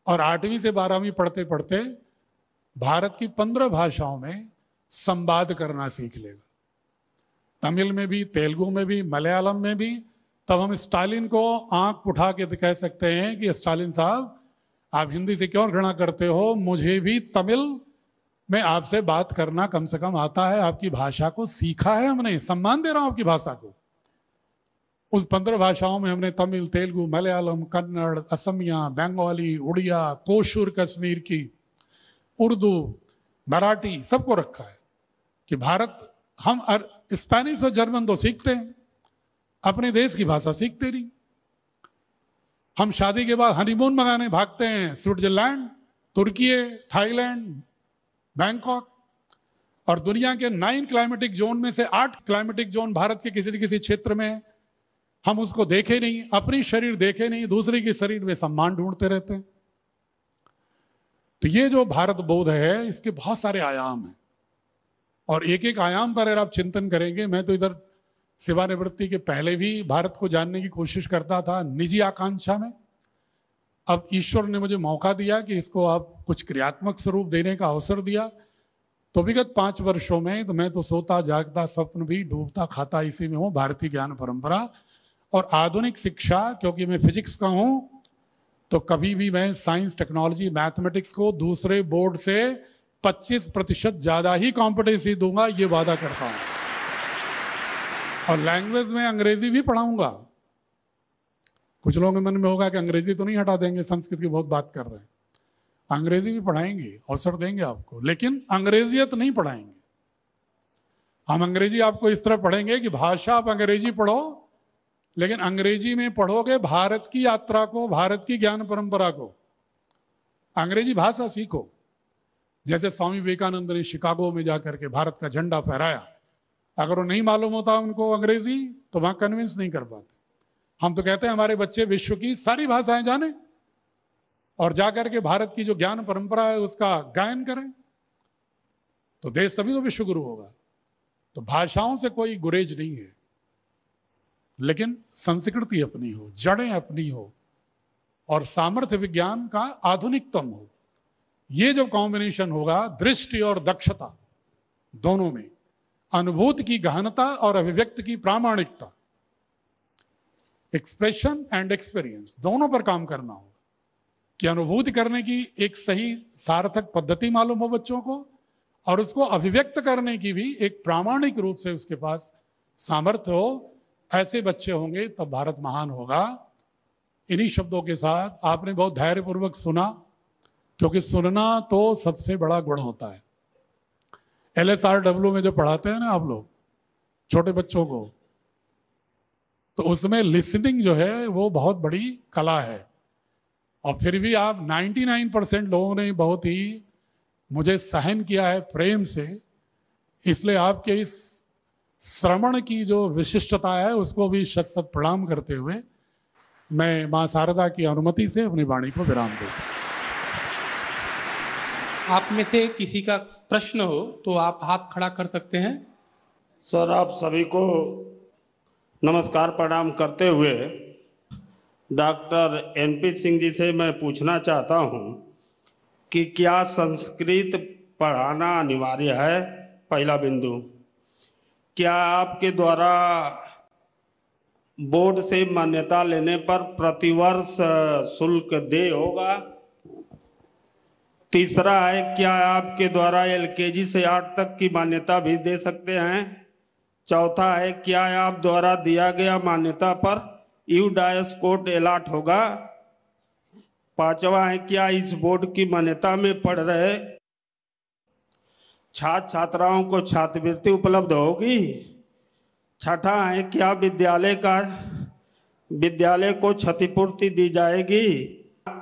और 8वीं से 12वीं पढ़ते पढ़ते भारत की 15 भाषाओं में संवाद करना सीख लेगा, तमिल में भी, तेलुगु में भी, मलयालम में भी। तब हम स्टालिन को आंख उठा के कह सकते हैं कि स्टालिन साहब, आप हिंदी से क्यों घृणा करते हो, मुझे भी तमिल में आपसे बात करना कम से कम आता है, आपकी भाषा को सीखा है हमने, सम्मान दे रहा हूं आपकी भाषा को। उस 15 भाषाओं में हमने तमिल, तेलुगु, मलयालम, कन्नड़, असमिया, बंगाली, उड़िया, कोशुर कश्मीर की, उर्दू, मराठी, सबको रखा है कि भारत, हम स्पेनिश और जर्मन तो सीखते हैं, अपने देश की भाषा सीखते नहीं। हम शादी के बाद हनीमून मंगाने भागते हैं स्विट्जरलैंड, तुर्की, थाईलैंड, बैंकॉक, और दुनिया के 9 क्लाइमेटिक जोन में से 8 क्लाइमेटिक जोन भारत के किसी न किसी क्षेत्र में है। हम उसको देखे नहीं, अपनी शरीर देखे नहीं, दूसरे के शरीर में सम्मान ढूंढते रहते हैं। तो ये जो भारत बोध है, इसके बहुत सारे आयाम हैं और एक एक आयाम पर अगर आप चिंतन करेंगे, मैं तो इधर सेवानिवृत्ति के पहले भी भारत को जानने की कोशिश करता था निजी आकांक्षा में, अब ईश्वर ने मुझे मौका दिया कि इसको आप कुछ क्रियात्मक स्वरूप देने का अवसर दिया, तो विगत 5 वर्षों में तो मैं तो सोता जागता स्वप्न भी डूबता खाता इसी में हूँ, भारतीय ज्ञान परंपरा और आधुनिक शिक्षा। क्योंकि मैं फिजिक्स का हूँ तो कभी भी मैं साइंस टेक्नोलॉजी मैथमेटिक्स को दूसरे बोर्ड से 25% ज्यादा ही कॉम्पिटेंसी दूंगा, ये वादा करता हूँ। और लैंग्वेज में अंग्रेजी भी पढ़ाऊंगा। कुछ लोगों के मन में होगा कि अंग्रेजी तो नहीं हटा देंगे, संस्कृत की बहुत बात कर रहे हैं। अंग्रेजी भी पढ़ाएंगे, अवसर देंगे आपको, लेकिन अंग्रेजियत नहीं पढ़ाएंगे। हम अंग्रेजी आपको इस तरह पढ़ेंगे कि भाषा आप अंग्रेजी पढ़ो, लेकिन अंग्रेजी में पढ़ोगे भारत की यात्रा को, भारत की ज्ञान परंपरा को। अंग्रेजी भाषा सीखो। जैसे स्वामी विवेकानंद ने शिकागो में जाकर के भारत का झंडा फहराया, अगर वो नहीं मालूम होता उनको अंग्रेजी तो वहां कन्विंस नहीं कर पाते। हम तो कहते हैं हमारे बच्चे विश्व की सारी भाषाएं जाने और जाकर के भारत की जो ज्ञान परंपरा है उसका गायन करें, तो देश तभी तो विश्व गुरु होगा। तो भाषाओं से कोई गुरेज नहीं है, लेकिन संस्कृति अपनी हो, जड़ें अपनी हो और सामर्थ्य विज्ञान का आधुनिकतम हो। ये जब कॉम्बिनेशन होगा, दृष्टि और दक्षता दोनों में, अनुभूति की गहनता और अभिव्यक्ति की प्रामाणिकता, एक्सप्रेशन एंड एक्सपीरियंस दोनों पर काम करना होगा कि अनुभूति करने की एक सही सार्थक पद्धति मालूम हो बच्चों को और उसको अभिव्यक्त करने की भी एक प्रामाणिक रूप से उसके पास सामर्थ्य हो। ऐसे बच्चे होंगे तब भारत महान होगा। इन्हीं शब्दों के साथ आपने बहुत धैर्यपूर्वक सुना, क्योंकि सुनना तो सबसे बड़ा गुण होता है। LSRW में जो पढ़ाते हैं ना आप लोग छोटे बच्चों को, तो उसमें लिसनिंग जो है वो बहुत बड़ी कला है। और फिर भी आप 99% लोगों ने बहुत ही मुझे सहन किया है प्रेम से, इसलिए आपके इस श्रवण की जो विशिष्टता है उसको भी शत शत प्रणाम करते हुए मैं मां शारदा की अनुमति से अपनी वाणी को विराम देता हूं। आप में से किसी का प्रश्न हो तो आप हाथ खड़ा कर सकते हैं। सर, आप सभी को नमस्कार प्रणाम करते हुए डॉक्टर NP सिंह जी से मैं पूछना चाहता हूं कि क्या संस्कृत पढ़ाना अनिवार्य है? पहला बिंदु, क्या आपके द्वारा बोर्ड से मान्यता लेने पर प्रतिवर्ष शुल्क देय होगा? तीसरा है, क्या आपके द्वारा LKG से 8 तक की मान्यता भी दे सकते हैं? चौथा है, क्या आप द्वारा दिया गया मान्यता पर UDAS कोड अलॉट होगा? पांचवा है, क्या इस बोर्ड की मान्यता में पढ़ रहे छात्र छात्राओं को छात्रवृत्ति उपलब्ध होगी? छठा है, क्या विद्यालय को क्षतिपूर्ति दी जाएगी?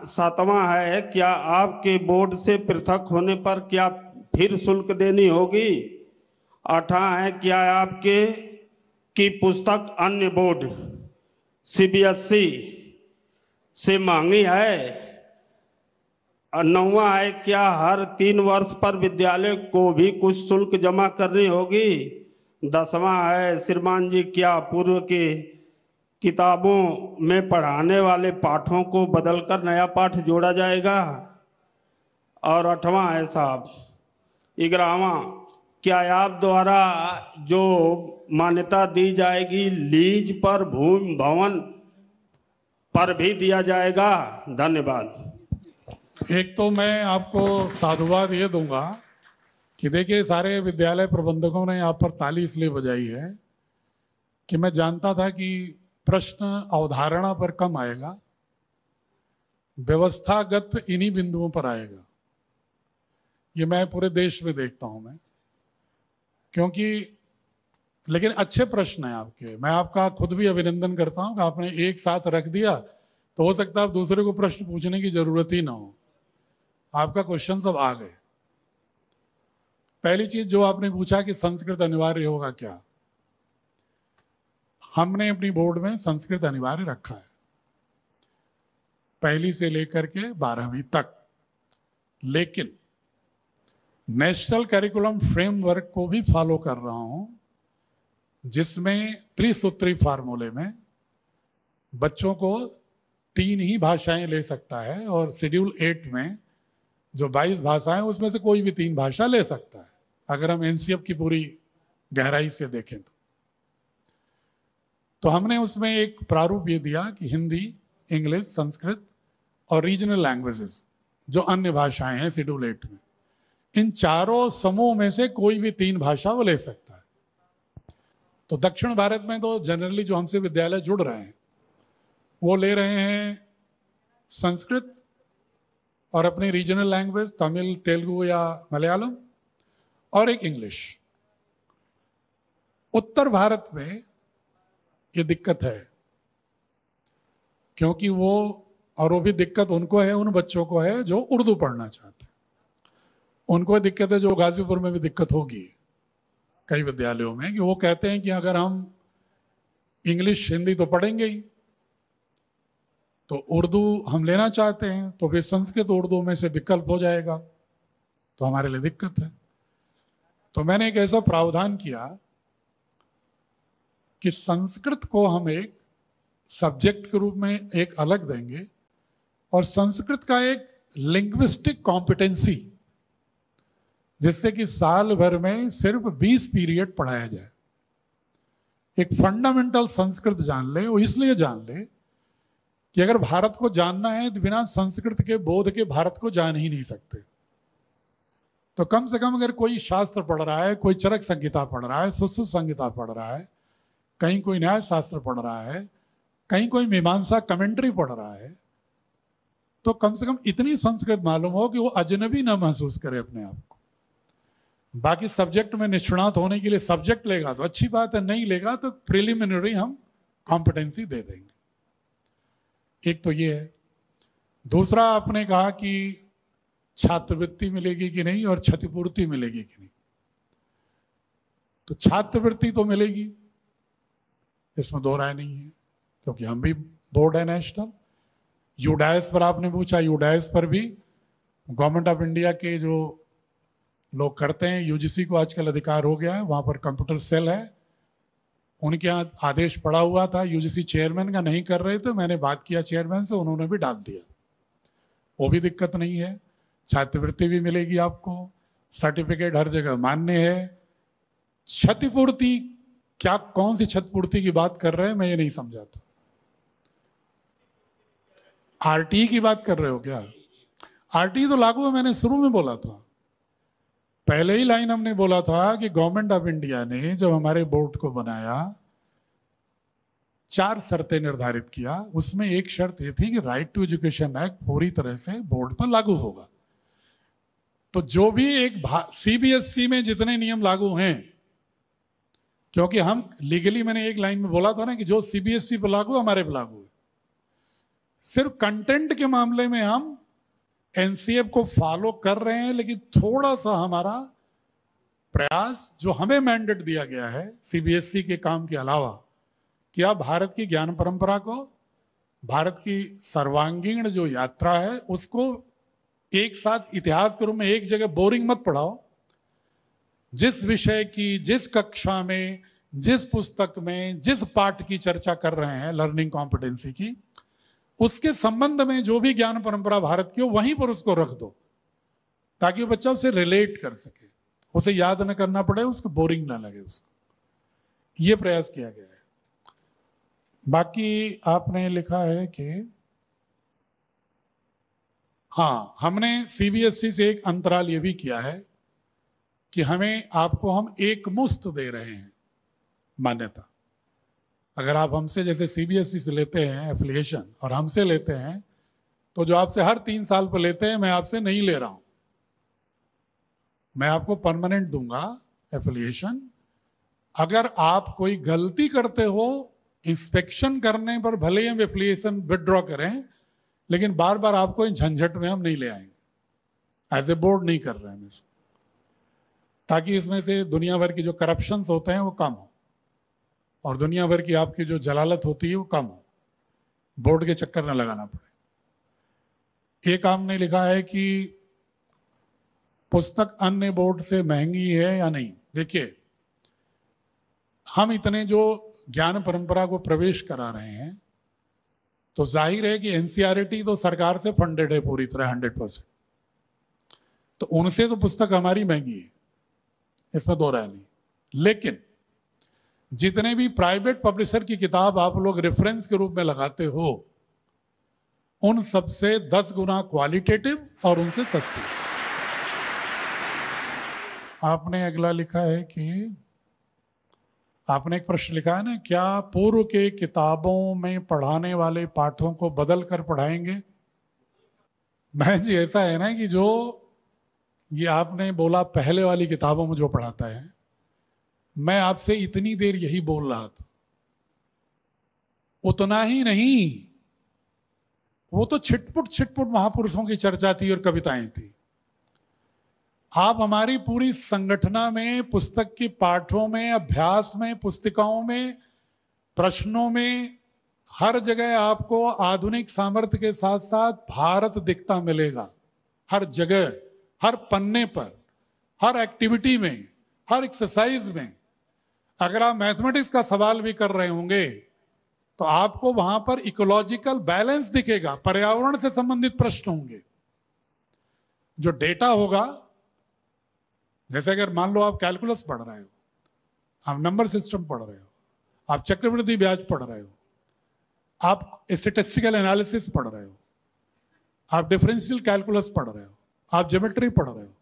सातवां है, क्या आपके बोर्ड से पृथक होने पर क्या फिर शुल्क देनी होगी? आठवां है, क्या आपके की पुस्तक अन्य बोर्ड CBSE से महंगी है? नौवां है, क्या हर 3 वर्ष पर विद्यालय को भी कुछ शुल्क जमा करनी होगी? 10वां है, श्रीमान जी, क्या पूर्व के किताबों में पढ़ाने वाले पाठों को बदलकर नया पाठ जोड़ा जाएगा? और 8वां है साहब, 11वां, क्या आप द्वारा जो मान्यता दी जाएगी लीज पर भूमि भवन पर भी दिया जाएगा? धन्यवाद। एक तो मैं आपको साधुवाद ये दूंगा कि देखिए, सारे विद्यालय प्रबंधकों ने आप पर ताली इसलिए बजाई है कि मैं जानता था कि प्रश्न अवधारणा पर कम आएगा, व्यवस्थागत इन्हीं बिंदुओं पर आएगा। ये मैं पूरे देश में देखता हूं मैं, क्योंकि लेकिन अच्छे प्रश्न हैं आपके। मैं आपका खुद भी अभिनंदन करता हूं कि आपने एक साथ रख दिया, तो हो सकता है आप दूसरे को प्रश्न पूछने की जरूरत ही ना हो। आपका क्वेश्चन सब आ गए। पहली चीज जो आपने पूछा कि संस्कृत अनिवार्य होगा क्या, हमने अपनी बोर्ड में संस्कृत अनिवार्य रखा है, पहली से लेकर के 12वीं तक। लेकिन नेशनल करिकुलम फ्रेमवर्क को भी फॉलो कर रहा हूं, जिसमें त्रिसूत्री फार्मूले में बच्चों को 3 ही भाषाएं ले सकता है, और शेड्यूल 8 में जो 22 भाषाएं उसमें से कोई भी 3 भाषा ले सकता है, अगर हम एनसीएफ की पूरी गहराई से देखें तो हमने उसमें एक प्रारूप ये दिया कि हिंदी, इंग्लिश, संस्कृत और रीजनल लैंग्वेजेस जो अन्य भाषाएं हैं शेड्यूल 8 में, इन चारों समूह में से कोई भी 3 भाषा वो ले सकता है। तो दक्षिण भारत में तो जनरली जो हमसे विद्यालय जुड़ रहे हैं वो ले रहे हैं संस्कृत और अपनी रीजनल लैंग्वेज तमिल, तेलुगु या मलयालम, और एक इंग्लिश। उत्तर भारत में ये दिक्कत है, क्योंकि वो भी दिक्कत उनको है, उन बच्चों को है जो उर्दू पढ़ना चाहते हैं। उनको दिक्कत है, जो गाजीपुर में भी दिक्कत होगी कई विद्यालयों में, कि वो कहते हैं कि अगर हम इंग्लिश हिंदी तो पढ़ेंगे ही, तो उर्दू हम लेना चाहते हैं तो फिर संस्कृत उर्दू में से विकल्प हो जाएगा, तो हमारे लिए दिक्कत है। तो मैंने एक ऐसा प्रावधान किया कि संस्कृत को हम एक सब्जेक्ट के रूप में एक अलग देंगे, और संस्कृत का एक लिंग्विस्टिक कॉम्पिटेंसी, जिससे कि साल भर में सिर्फ 20 पीरियड पढ़ाया जाए। एक फंडामेंटल संस्कृत जान ले, वो इसलिए जान ले कि अगर भारत को जानना है तो बिना संस्कृत के बोध के भारत को जान ही नहीं सकते। तो कम से कम अगर कोई शास्त्र पढ़ रहा है, कोई चरक संहिता पढ़ रहा है, सुश्रुत संहिता पढ़ रहा है, कहीं कोई न्याय शास्त्र पढ़ रहा है, कहीं कोई मीमांसा कमेंट्री पढ़ रहा है, तो कम से कम इतनी संस्कृत मालूम हो कि वो अजनबी ना महसूस करे अपने आप को। बाकी सब्जेक्ट में निष्णात होने के लिए सब्जेक्ट लेगा तो अच्छी बात है, नहीं लेगा तो प्रिलिमिनरी हम कॉम्पिटेंसी दे देंगे। एक तो ये है। दूसरा, आपने कहा कि छात्रवृत्ति मिलेगी कि नहीं और क्षतिपूर्ति मिलेगी कि नहीं। तो छात्रवृत्ति तो मिलेगी, इसमें दो राय नहीं है, क्योंकि हम भी बोर्ड है नेशनल। यूडाइस पर आपने पूछा, यूडाइस पर भी गवर्नमेंट ऑफ इंडिया के जो लोग करते हैं, यूजीसी को आजकल अधिकार हो गया है, वहां पर कंप्यूटर सेल है, उनके यहाँ आदेश पड़ा हुआ था यूजीसी चेयरमैन का, नहीं कर रहे थे, मैंने बात किया चेयरमैन से, उन्होंने भी डाल दिया, वो भी दिक्कत नहीं है। छात्रवृत्ति भी मिलेगी आपको, सर्टिफिकेट हर जगह मान्य है। क्षतिपूर्ति, क्या कौन सी क्षतिपूर्ति की बात कर रहे हैं, मैं ये नहीं समझाता। आरटी की बात कर रहे हो क्या? आरटी तो लागू है, मैंने शुरू में बोला था, पहले ही लाइन हमने बोला था कि गवर्नमेंट ऑफ इंडिया ने जब हमारे बोर्ड को बनाया 4 शर्तें निर्धारित किया, उसमें एक शर्त ये थी कि राइट टू एजुकेशन एक्ट पूरी तरह से बोर्ड पर लागू होगा। तो जो भी एक सीबीएसई में जितने नियम लागू हैं, क्योंकि हम लीगली, मैंने एक लाइन में बोला था ना कि जो सीबीएसई पर लागू हमारे पर लागू है, सिर्फ कंटेंट के मामले में हम एनसीएफ को फॉलो कर रहे हैं, लेकिन थोड़ा सा हमारा प्रयास जो हमें मैंडेट दिया गया है सीबीएसई के काम के अलावा, कि आप भारत की ज्ञान परंपरा को, भारत की सर्वांगीण जो यात्रा है उसको एक साथ इतिहास के रूप में एक जगह बोरिंग मत पढ़ाओ। जिस विषय की, जिस कक्षा में, जिस पुस्तक में, जिस पाठ की चर्चा कर रहे हैं, लर्निंग कॉम्पिटेंसी की, उसके संबंध में जो भी ज्ञान परंपरा भारत की हो वहीं पर उसको रख दो, ताकि वो बच्चा उसे रिलेट कर सके, उसे याद न करना पड़े, उसको बोरिंग ना लगे उसको। ये प्रयास किया गया है। बाकी आपने लिखा है कि हाँ, हमने सीबीएसई से एक अंतराल ये भी किया है कि हम एक मुश्त दे रहे हैं मान्यता। अगर आप हमसे जैसे सीबीएसई से लेते हैं एफिलिएशन और हमसे लेते हैं, तो जो आपसे हर 3 साल पर लेते हैं, मैं आपसे नहीं ले रहा हूं, मैं आपको परमानेंट दूंगा एफिलिएशन। अगर आप कोई गलती करते हो, इंस्पेक्शन करने पर भले ही हम एफिलिएशन विथड्रॉ करें, लेकिन बार बार आपको इन झंझट में हम नहीं ले आएंगे। एज ए बोर्ड नहीं कर रहे हैं हम इसको, ताकि इसमें से दुनिया भर की जो करप्शंस होते हैं वो कम हो, और दुनिया भर की आपकी जो जलालत होती है वो कम हो, बोर्ड के चक्कर न लगाना पड़े। एक आपने लिखा है कि पुस्तक अन्य बोर्ड से महंगी है या नहीं। देखिए, हम इतने जो ज्ञान परंपरा को प्रवेश करा रहे हैं, तो जाहिर है कि एनसीईआरटी तो सरकार से फंडेड है पूरी तरह 100%, तो उनसे तो पुस्तक हमारी महंगी है, इसमें दो राय नहीं। लेकिन जितने भी प्राइवेट पब्लिशर की किताब आप लोग रेफरेंस के रूप में लगाते हो, उन सबसे 10 गुना क्वालिटेटिव और उनसे सस्ती। आपने अगला लिखा है कि आपने एक प्रश्न लिखा है ना, क्या पूर्व के किताबों में पढ़ाने वाले पाठों को बदल कर पढ़ाएंगे? बहन जी ऐसा है ना कि जो ये आपने बोला पहले वाली किताबों में जो पढ़ाता है, मैं आपसे इतनी देर यही बोल रहा था, उतना ही नहीं, वो तो छिटपुट महापुरुषों की चर्चा थी और कविताएं थी। आप हमारी पूरी संगठना में, पुस्तक के पाठों में, अभ्यास में, पुस्तिकाओं में, प्रश्नों में, हर जगह आपको आधुनिक सामर्थ्य के साथ साथ भारत दिखता मिलेगा। हर जगह, हर पन्ने पर, हर एक्टिविटी में, हर एक्सरसाइज में। अगर आप मैथमेटिक्स का सवाल भी कर रहे होंगे तो आपको वहां पर इकोलॉजिकल बैलेंस दिखेगा, पर्यावरण से संबंधित प्रश्न होंगे। जो डेटा होगा, जैसे अगर मान लो आप कैलकुलस पढ़ रहे हो, आप नंबर सिस्टम पढ़ रहे हो, आप चक्रवृद्धि ब्याज पढ़ रहे हो, आप स्टैटिस्टिकल एनालिसिस पढ़ रहे हो, आप डिफरेंशियल कैलकुलस पढ़ रहे हो, आप ज्योमेट्री पढ़ रहे हो,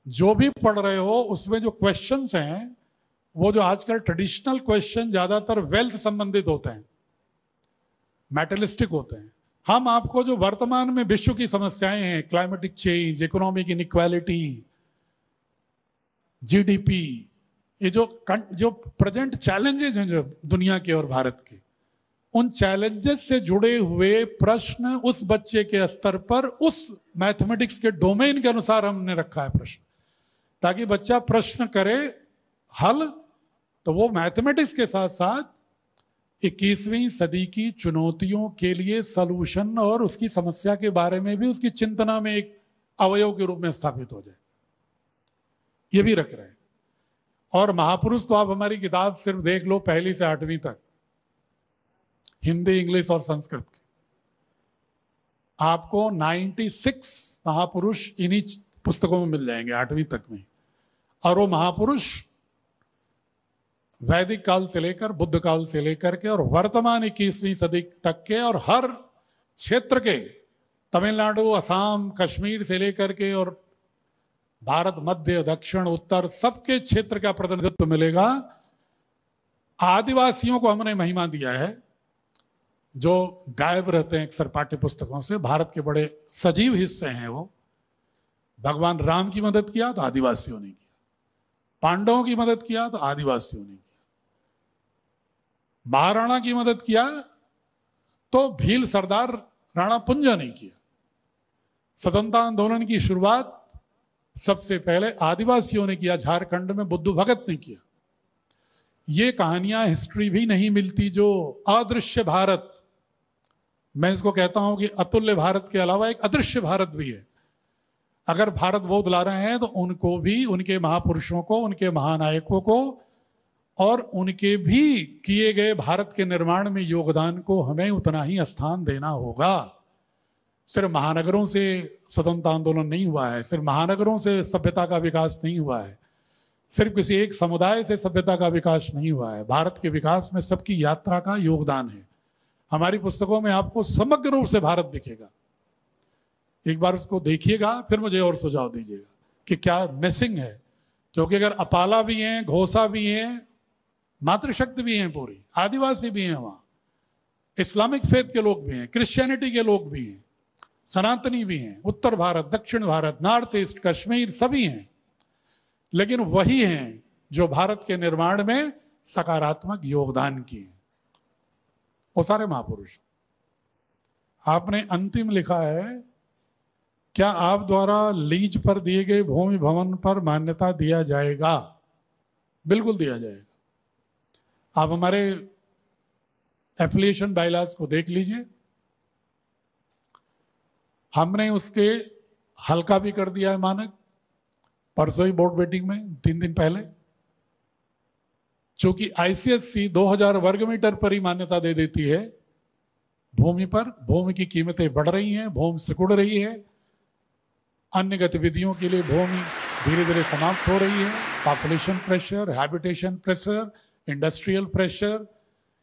जो भी पढ़ रहे हो उसमें जो क्वेश्चंस हैं, वो जो आजकल ट्रेडिशनल क्वेश्चन ज्यादातर वेल्थ संबंधित होते हैं, मैटेरियलिस्टिक होते हैं। हम आपको जो वर्तमान में विश्व की समस्याएं हैं, climatic change, economic inequality, GDP, ये जो प्रेजेंट चैलेंजेस हैं जो दुनिया के और भारत के, उन चैलेंजेस से जुड़े हुए प्रश्न उस बच्चे के स्तर पर, उस मैथमेटिक्स के डोमेन के अनुसार हमने रखा है प्रश्न, ताकि बच्चा प्रश्न करे हल, तो वो मैथमेटिक्स के साथ साथ 21वीं सदी की चुनौतियों के लिए सलूशन और उसकी समस्या के बारे में भी उसकी चिंतना में एक अवयव के रूप में स्थापित हो जाए, ये भी रख रहे हैं। और महापुरुष तो आप हमारी किताब सिर्फ देख लो, 1ली से 8वीं तक, हिंदी, इंग्लिश और संस्कृत के, आपको 96 महापुरुष इन्हीं पुस्तकों में मिल जाएंगे 8वीं तक में। और वो महापुरुष वैदिक काल से लेकर, बुद्ध काल से लेकर के और वर्तमान 21वीं सदी तक के, और हर क्षेत्र के, तमिलनाडु, असम, कश्मीर से लेकर के और भारत मध्य, दक्षिण, उत्तर, सबके क्षेत्र का प्रतिनिधित्व मिलेगा। आदिवासियों को हमने महिमा दिया है, जो गायब रहते हैं अक्सर पाठ्य पुस्तकों से, भारत के बड़े सजीव हिस्से हैं वो। भगवान राम की मदद किया तो आदिवासियों ने किया, पांडवों की मदद किया तो आदिवासियों ने किया, महाराणा की मदद किया तो भील सरदार राणा पुंजा ने किया। स्वतंत्रता आंदोलन की शुरुआत सबसे पहले आदिवासियों ने किया, झारखंड में बुद्धू भगत ने किया। ये कहानियां हिस्ट्री भी नहीं मिलती, जो अदृश्य भारत, मैं इसको कहता हूं कि अतुल्य भारत के अलावा एक अदृश्य भारत भी है। अगर भारत बोध ला रहे हैं तो उनको भी, उनके महापुरुषों को, उनके महानायकों को और उनके भी किए गए भारत के निर्माण में योगदान को हमें उतना ही स्थान देना होगा। सिर्फ महानगरों से स्वतंत्रता आंदोलन नहीं हुआ है, सिर्फ महानगरों से सभ्यता का विकास नहीं हुआ है, सिर्फ किसी एक समुदाय से सभ्यता का विकास नहीं हुआ है। भारत के विकास में सबकी यात्रा का योगदान है। हमारी पुस्तकों में आपको समग्र रूप से भारत दिखेगा। एक बार उसको देखिएगा, फिर मुझे और सुझाव दीजिएगा कि क्या मिसिंग है। क्योंकि अगर अपाला भी हैं, घोसा भी हैं, मातृशक्ति भी हैं, पूरी आदिवासी भी हैं, वहां इस्लामिक फेथ के लोग भी हैं, क्रिश्चियनिटी के लोग भी हैं, सनातनी भी हैं, उत्तर भारत, दक्षिण भारत, नॉर्थ ईस्ट, कश्मीर, सभी हैं। लेकिन वही हैं जो भारत के निर्माण में सकारात्मक योगदान किए, वो सारे महापुरुष। आपने अंतिम लिखा है, क्या आप द्वारा लीज पर दिए गए भूमि भवन पर मान्यता दिया जाएगा? बिल्कुल दिया जाएगा। आप हमारे एफिलिएशन बायलॉज को देख लीजिए, हमने उसके हल्का भी कर दिया है मानक, परसों ही बोर्ड मीटिंग में 3 दिन पहले। चूंकि आईसीएससी 2000 वर्ग मीटर पर ही मान्यता दे देती है, भूमि पर भूमि की कीमतें बढ़ रही हैं, भूमि सिकुड़ रही है, अन्य गतिविधियों के लिए भूमि धीरे धीरे समाप्त हो रही है। Population pressure, habitation pressure, industrial pressure,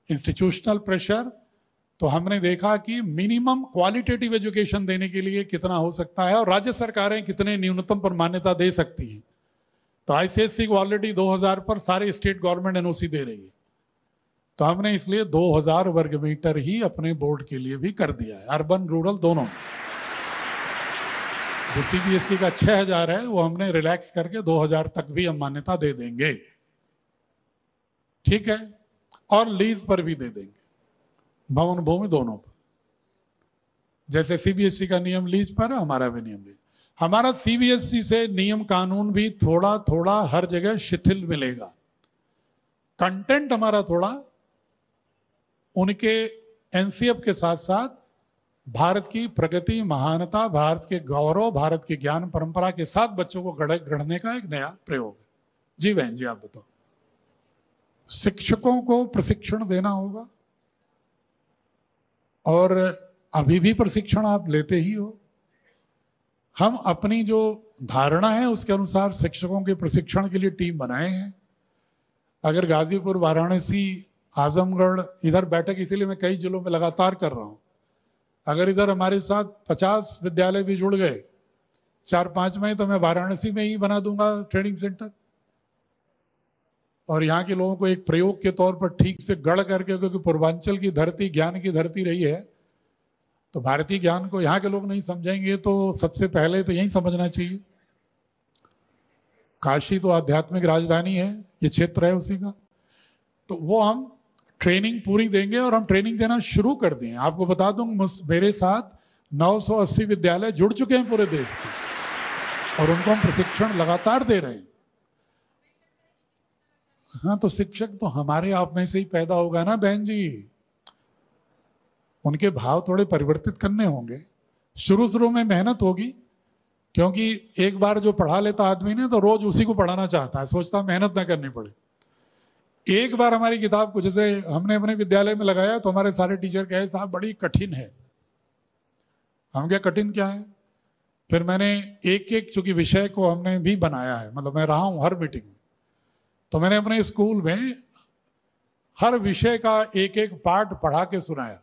institutional pressure. तो हमने देखा कि मिनिमम क्वालिटेटिव एजुकेशन देने के लिए कितना हो सकता है और राज्य सरकारें कितने न्यूनतम पर मान्यता दे सकती हैं। तो आईसीएसई को ऑलरेडी 2000 पर सारे स्टेट गवर्नमेंट एनओसी दे रही है। तो हमने इसलिए 2000 वर्ग मीटर ही अपने बोर्ड के लिए भी कर दिया है, अर्बन रूरल दोनों। जो सीबीएसई का 6000 है वो हमने रिलैक्स करके 2000 तक भी हम मान्यता दे देंगे, ठीक है। और लीज पर भी दे देंगे, भवन भूमि दोनों पर। जैसे सीबीएसई का नियम लीज पर है, हमारा भी नियम लीज। हमारा सीबीएसई से नियम कानून भी थोड़ा थोड़ा हर जगह शिथिल मिलेगा। कंटेंट हमारा थोड़ा उनके एनसीएफ के साथ साथ भारत की प्रगति, महानता, भारत के गौरव, भारत की ज्ञान परंपरा के साथ बच्चों को गढ़ने का एक नया प्रयोग है। जी बहन जी, आप बताओ। शिक्षकों को प्रशिक्षण देना होगा और अभी भी प्रशिक्षण आप लेते ही हो। हम अपनी जो धारणा है उसके अनुसार शिक्षकों के प्रशिक्षण के लिए टीम बनाए हैं। अगर गाजीपुर, वाराणसी, आजमगढ़, इधर बैठक इसीलिए मैं कई जिलों में लगातार कर रहा हूं। अगर इधर हमारे साथ 50 विद्यालय भी जुड़ गए 4-5 में, तो मैं वाराणसी में ही बना दूंगा ट्रेनिंग सेंटर और यहाँ के लोगों को एक प्रयोग के तौर पर ठीक से गढ़ करके, क्योंकि पूर्वांचल की धरती ज्ञान की धरती रही है, तो भारतीय ज्ञान को यहाँ के लोग नहीं समझेंगे तो सबसे पहले तो यही समझना चाहिए। काशी तो आध्यात्मिक राजधानी है, ये क्षेत्र है उसी का। तो वो हम ट्रेनिंग पूरी देंगे और हम ट्रेनिंग देना शुरू कर दिए। आपको बता दूं, मेरे साथ 980 विद्यालय जुड़ चुके हैं पूरे देश के और उनको हम प्रशिक्षण लगातार दे रहे हैं। हाँ, तो शिक्षक तो हमारे आप में से ही पैदा होगा ना बहन जी। उनके भाव थोड़े परिवर्तित करने होंगे। शुरू में मेहनत होगी, क्योंकि एक बार जो पढ़ा लेता आदमी ने तो रोज उसी को पढ़ाना चाहता है, सोचता मेहनत ना करनी पड़े। एक बार हमारी किताब को जैसे हमने अपने विद्यालय में लगाया तो हमारे सारे टीचर कहे साहब बड़ी कठिन है। हम क्या कठिन क्या है? फिर मैंने एक चूंकि विषय को हमने भी बनाया है, मतलब मैं रहा हूं हर मीटिंग में, तो मैंने अपने स्कूल में हर विषय का एक पार्ट पढ़ा के सुनाया।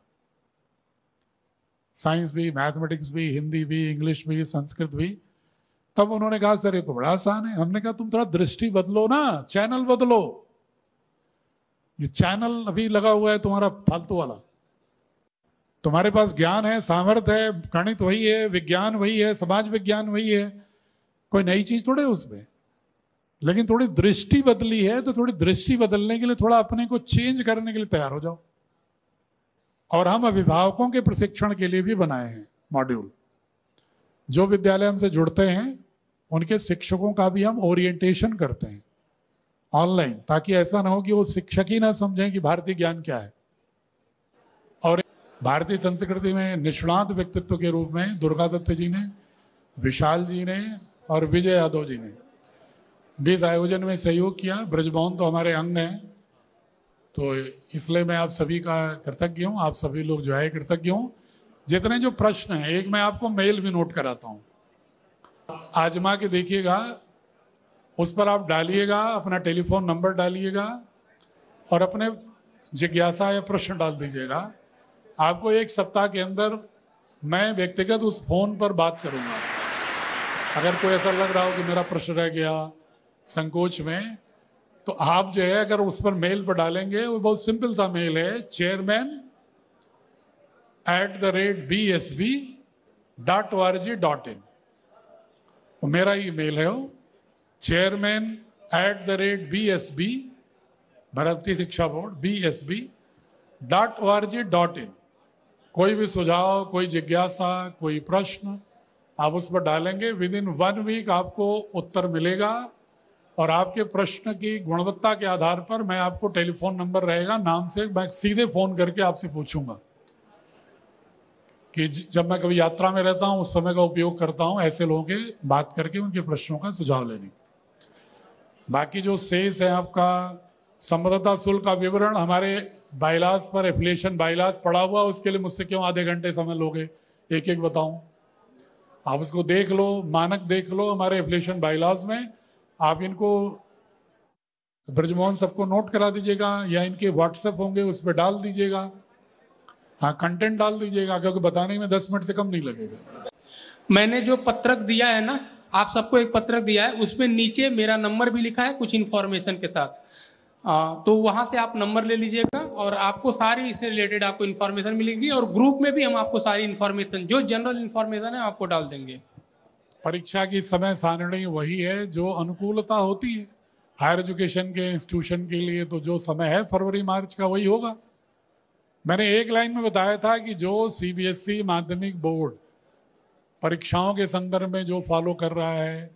साइंस भी, मैथमेटिक्स भी, हिंदी भी, इंग्लिश भी, संस्कृत भी। तब उन्होंने कहा सर ये तो बड़ा आसान है। हमने कहा तुम थोड़ा दृष्टि बदलो ना, चैनल बदलो। ये चैनल अभी लगा हुआ है तुम्हारा फालतू वाला। तुम्हारे पास ज्ञान है, सामर्थ्य है, गणित वही है, विज्ञान वही है, समाज विज्ञान वही है, कोई नई चीज थोड़े उसमें। लेकिन थोड़ी दृष्टि बदली है तो थोड़ी दृष्टि बदलने के लिए थोड़ा अपने को चेंज करने के लिए तैयार हो जाओ। और हम अभिभावकों के प्रशिक्षण के लिए भी बनाए हैं मॉड्यूल। जो विद्यालय हमसे जुड़ते हैं उनके शिक्षकों का भी हम ओरिएंटेशन करते हैं ऑनलाइन, ताकि ऐसा ना हो कि वो शिक्षक ही ना समझें कि भारतीय ज्ञान क्या है। और भारतीय संस्कृति में निष्णात व्यक्तित्व के रूप में दुर्गा दत्त जी ने, विशाल जी ने और विजय यादव जी ने भी इस आयोजन में सहयोग किया। ब्रजमोहन तो हमारे अंग हैं, तो इसलिए मैं आप सभी का कृतज्ञ हूँ। आप सभी लोग जो है कृतज्ञ हूँ। जितने जो प्रश्न हैं, एक मैं आपको मेल भी नोट कराता हूँ, आजमा के देखिएगा। उस पर आप डालिएगा, अपना टेलीफोन नंबर डालिएगा और अपने जिज्ञासा या प्रश्न डाल दीजिएगा। आपको 1 सप्ताह के अंदर मैं व्यक्तिगत उस फोन पर बात करूंगा आपसे। अगर कोई ऐसा लग रहा हो कि मेरा प्रश्न रह गया संकोच में, तो आप जो है अगर उस पर मेल पर डालेंगे, वो बहुत सिंपल सा मेल है, chairman@bsb.org.in। मेरा ही मेल है वो, chairman@bsb, भारतीय शिक्षा बोर्ड, bsb.org.in। कोई भी सुझाव, कोई जिज्ञासा, कोई प्रश्न आप उस पर डालेंगे, विदिन 1 वीक आपको उत्तर मिलेगा। और आपके प्रश्न की गुणवत्ता के आधार पर मैं आपको टेलीफोन नंबर रहेगा, नाम से मैं सीधे फोन करके आपसे पूछूंगा कि जब मैं कभी यात्रा में रहता हूं उस समय का उपयोग करता हूं ऐसे लोगों के बात करके उनके प्रश्नों का सुझाव लेने। बाकी जो शेष है आपका संबद्धता शुल्क का विवरण हमारे बाइलास पर एफिलिएशन बाइलास पड़ा हुआ, उसके लिए मुझसे क्यों आधे घंटे समय लोगे? एक एक बताऊं? आप उसको देख लो, मानक देख लो हमारे एफिलिएशन बाइलास में। आप इनको ब्रजमोहन सबको नोट करा दीजिएगा, या इनके व्हाट्सएप होंगे उस पर डाल दीजिएगा। हाँ, कंटेंट डाल दीजिएगा, क्योंकि बताने में 10 मिनट से कम नहीं लगेगा। मैंने जो पत्रक दिया है ना, आप सबको एक पत्रक दिया है, उसमें नीचे मेरा नंबर भी लिखा है कुछ इन्फॉर्मेशन के साथ। तो वहां से आप नंबर ले लीजिएगा और आपको सारी इससे रिलेटेड आपको इन्फॉर्मेशन मिलेगी, और ग्रुप में भी हम आपको सारी इन्फॉर्मेशन जो जनरल इन्फॉर्मेशन है आपको डाल देंगे। परीक्षा की समय सारणी वही है जो अनुकूलता होती है हायर एजुकेशन के इंस्टीट्यूशन के लिए, तो जो समय है फरवरी मार्च का वही होगा। मैंने एक लाइन में बताया था कि जो सीबीएसई माध्यमिक बोर्ड परीक्षाओं के संदर्भ में जो फॉलो कर रहा है,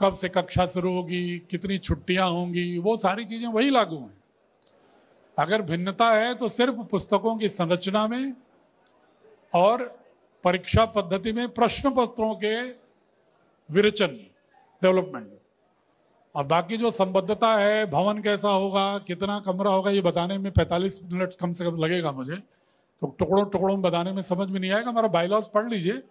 कब से कक्षा शुरू होगी, कितनी छुट्टियां होंगी, वो सारी चीजें वही लागू हैं। अगर भिन्नता है तो सिर्फ पुस्तकों की संरचना में और परीक्षा पद्धति में प्रश्न पत्रों के विरचन डेवलपमेंट, और बाकी जो संबद्धता है, भवन कैसा होगा, कितना कमरा होगा, ये बताने में 45 मिनट कम से कम लगेगा मुझे, तो टुकड़ों टुकड़ों में बताने में समझ में नहीं आएगा। हमारा बायलॉज पढ़ लीजिए।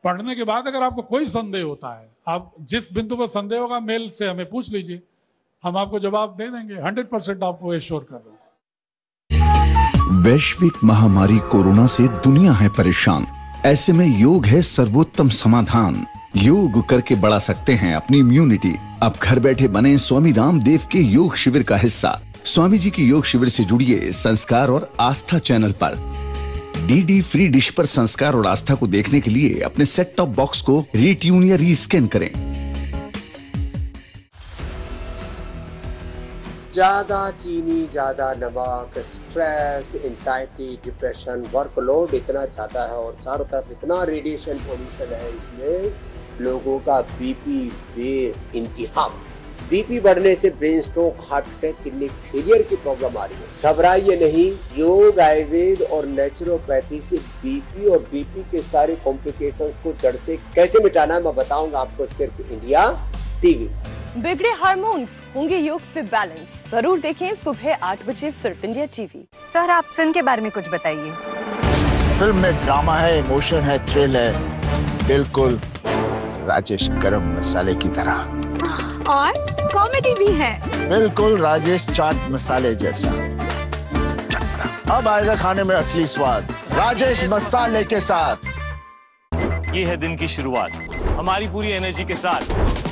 पढ़ने के बाद अगर आपको कोई संदेह होता है, आप जिस बिंदु पर संदेह होगा मेल से हमें पूछ लीजिए, हम आपको जवाब दे देंगे। 100% आपको एश्योर कर रहे हैं। वैश्विक महामारी कोरोना से दुनिया है परेशान, ऐसे में योग है सर्वोत्तम समाधान। योग करके बढ़ा सकते हैं अपनी इम्यूनिटी। अब घर बैठे बने स्वामी रामदेव के योग शिविर का हिस्सा। स्वामी जी की योग शिविर से जुड़िए संस्कार और आस्था चैनल पर। डीडी फ्री डिश पर संस्कार और आस्था को देखने के लिए अपने सेट टॉप बॉक्स को रीट्यून या रीस्कैन करें। ज्यादा चीनी, ज्यादा नमक, स्ट्रेस, एंजाइटी, डिप्रेशन, वर्कलोड इतना ज्यादा है और चारों तरफ इतना रेडिएशन पोल्यूशन है, इसमें लोगों का बीपी बेइंतहा, बीपी बढ़ने से brain stroke, heart attack, kidney failure की प्रॉब्लम आ रही है। घबराइए नहीं, योग, आयुर्वेद और नेचुरोपैथी से बीपी और बीपी के सारे कॉम्प्लिकेशंस को जड़ से कैसे मिटाना है मैं बताऊंगा आपको, सिर्फ इंडिया टीवी। बिगड़े हार्मोन्स होंगे योग से बैलेंस। जरूर देखें सुबह 8 बजे सिर्फ इंडिया टीवी। सर, आप फिल्म के बारे में कुछ बताइए। फिल्म में ड्रामा है, इमोशन है, थ्रिल है, बिल्कुल राजेश गरम मसाले की तरह। और कॉमेडी भी है, बिल्कुल राजेश चाट मसाले जैसा। अब आएगा खाने में असली स्वाद, राजेश मसाले के साथ। ये है दिन की शुरुआत हमारी पूरी एनर्जी के साथ।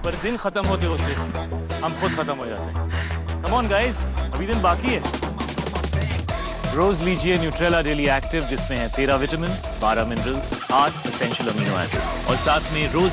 पर दिन खत्म होते होते हम खुद खत्म हो जाते हैं। कम ऑन गाइस, अभी दिन बाकी है। रोज लीजिए न्यूट्रेला डेली एक्टिव, जिसमें है 13 vitamin, 12 minerals, 8 essential amino acids और साथ में रोज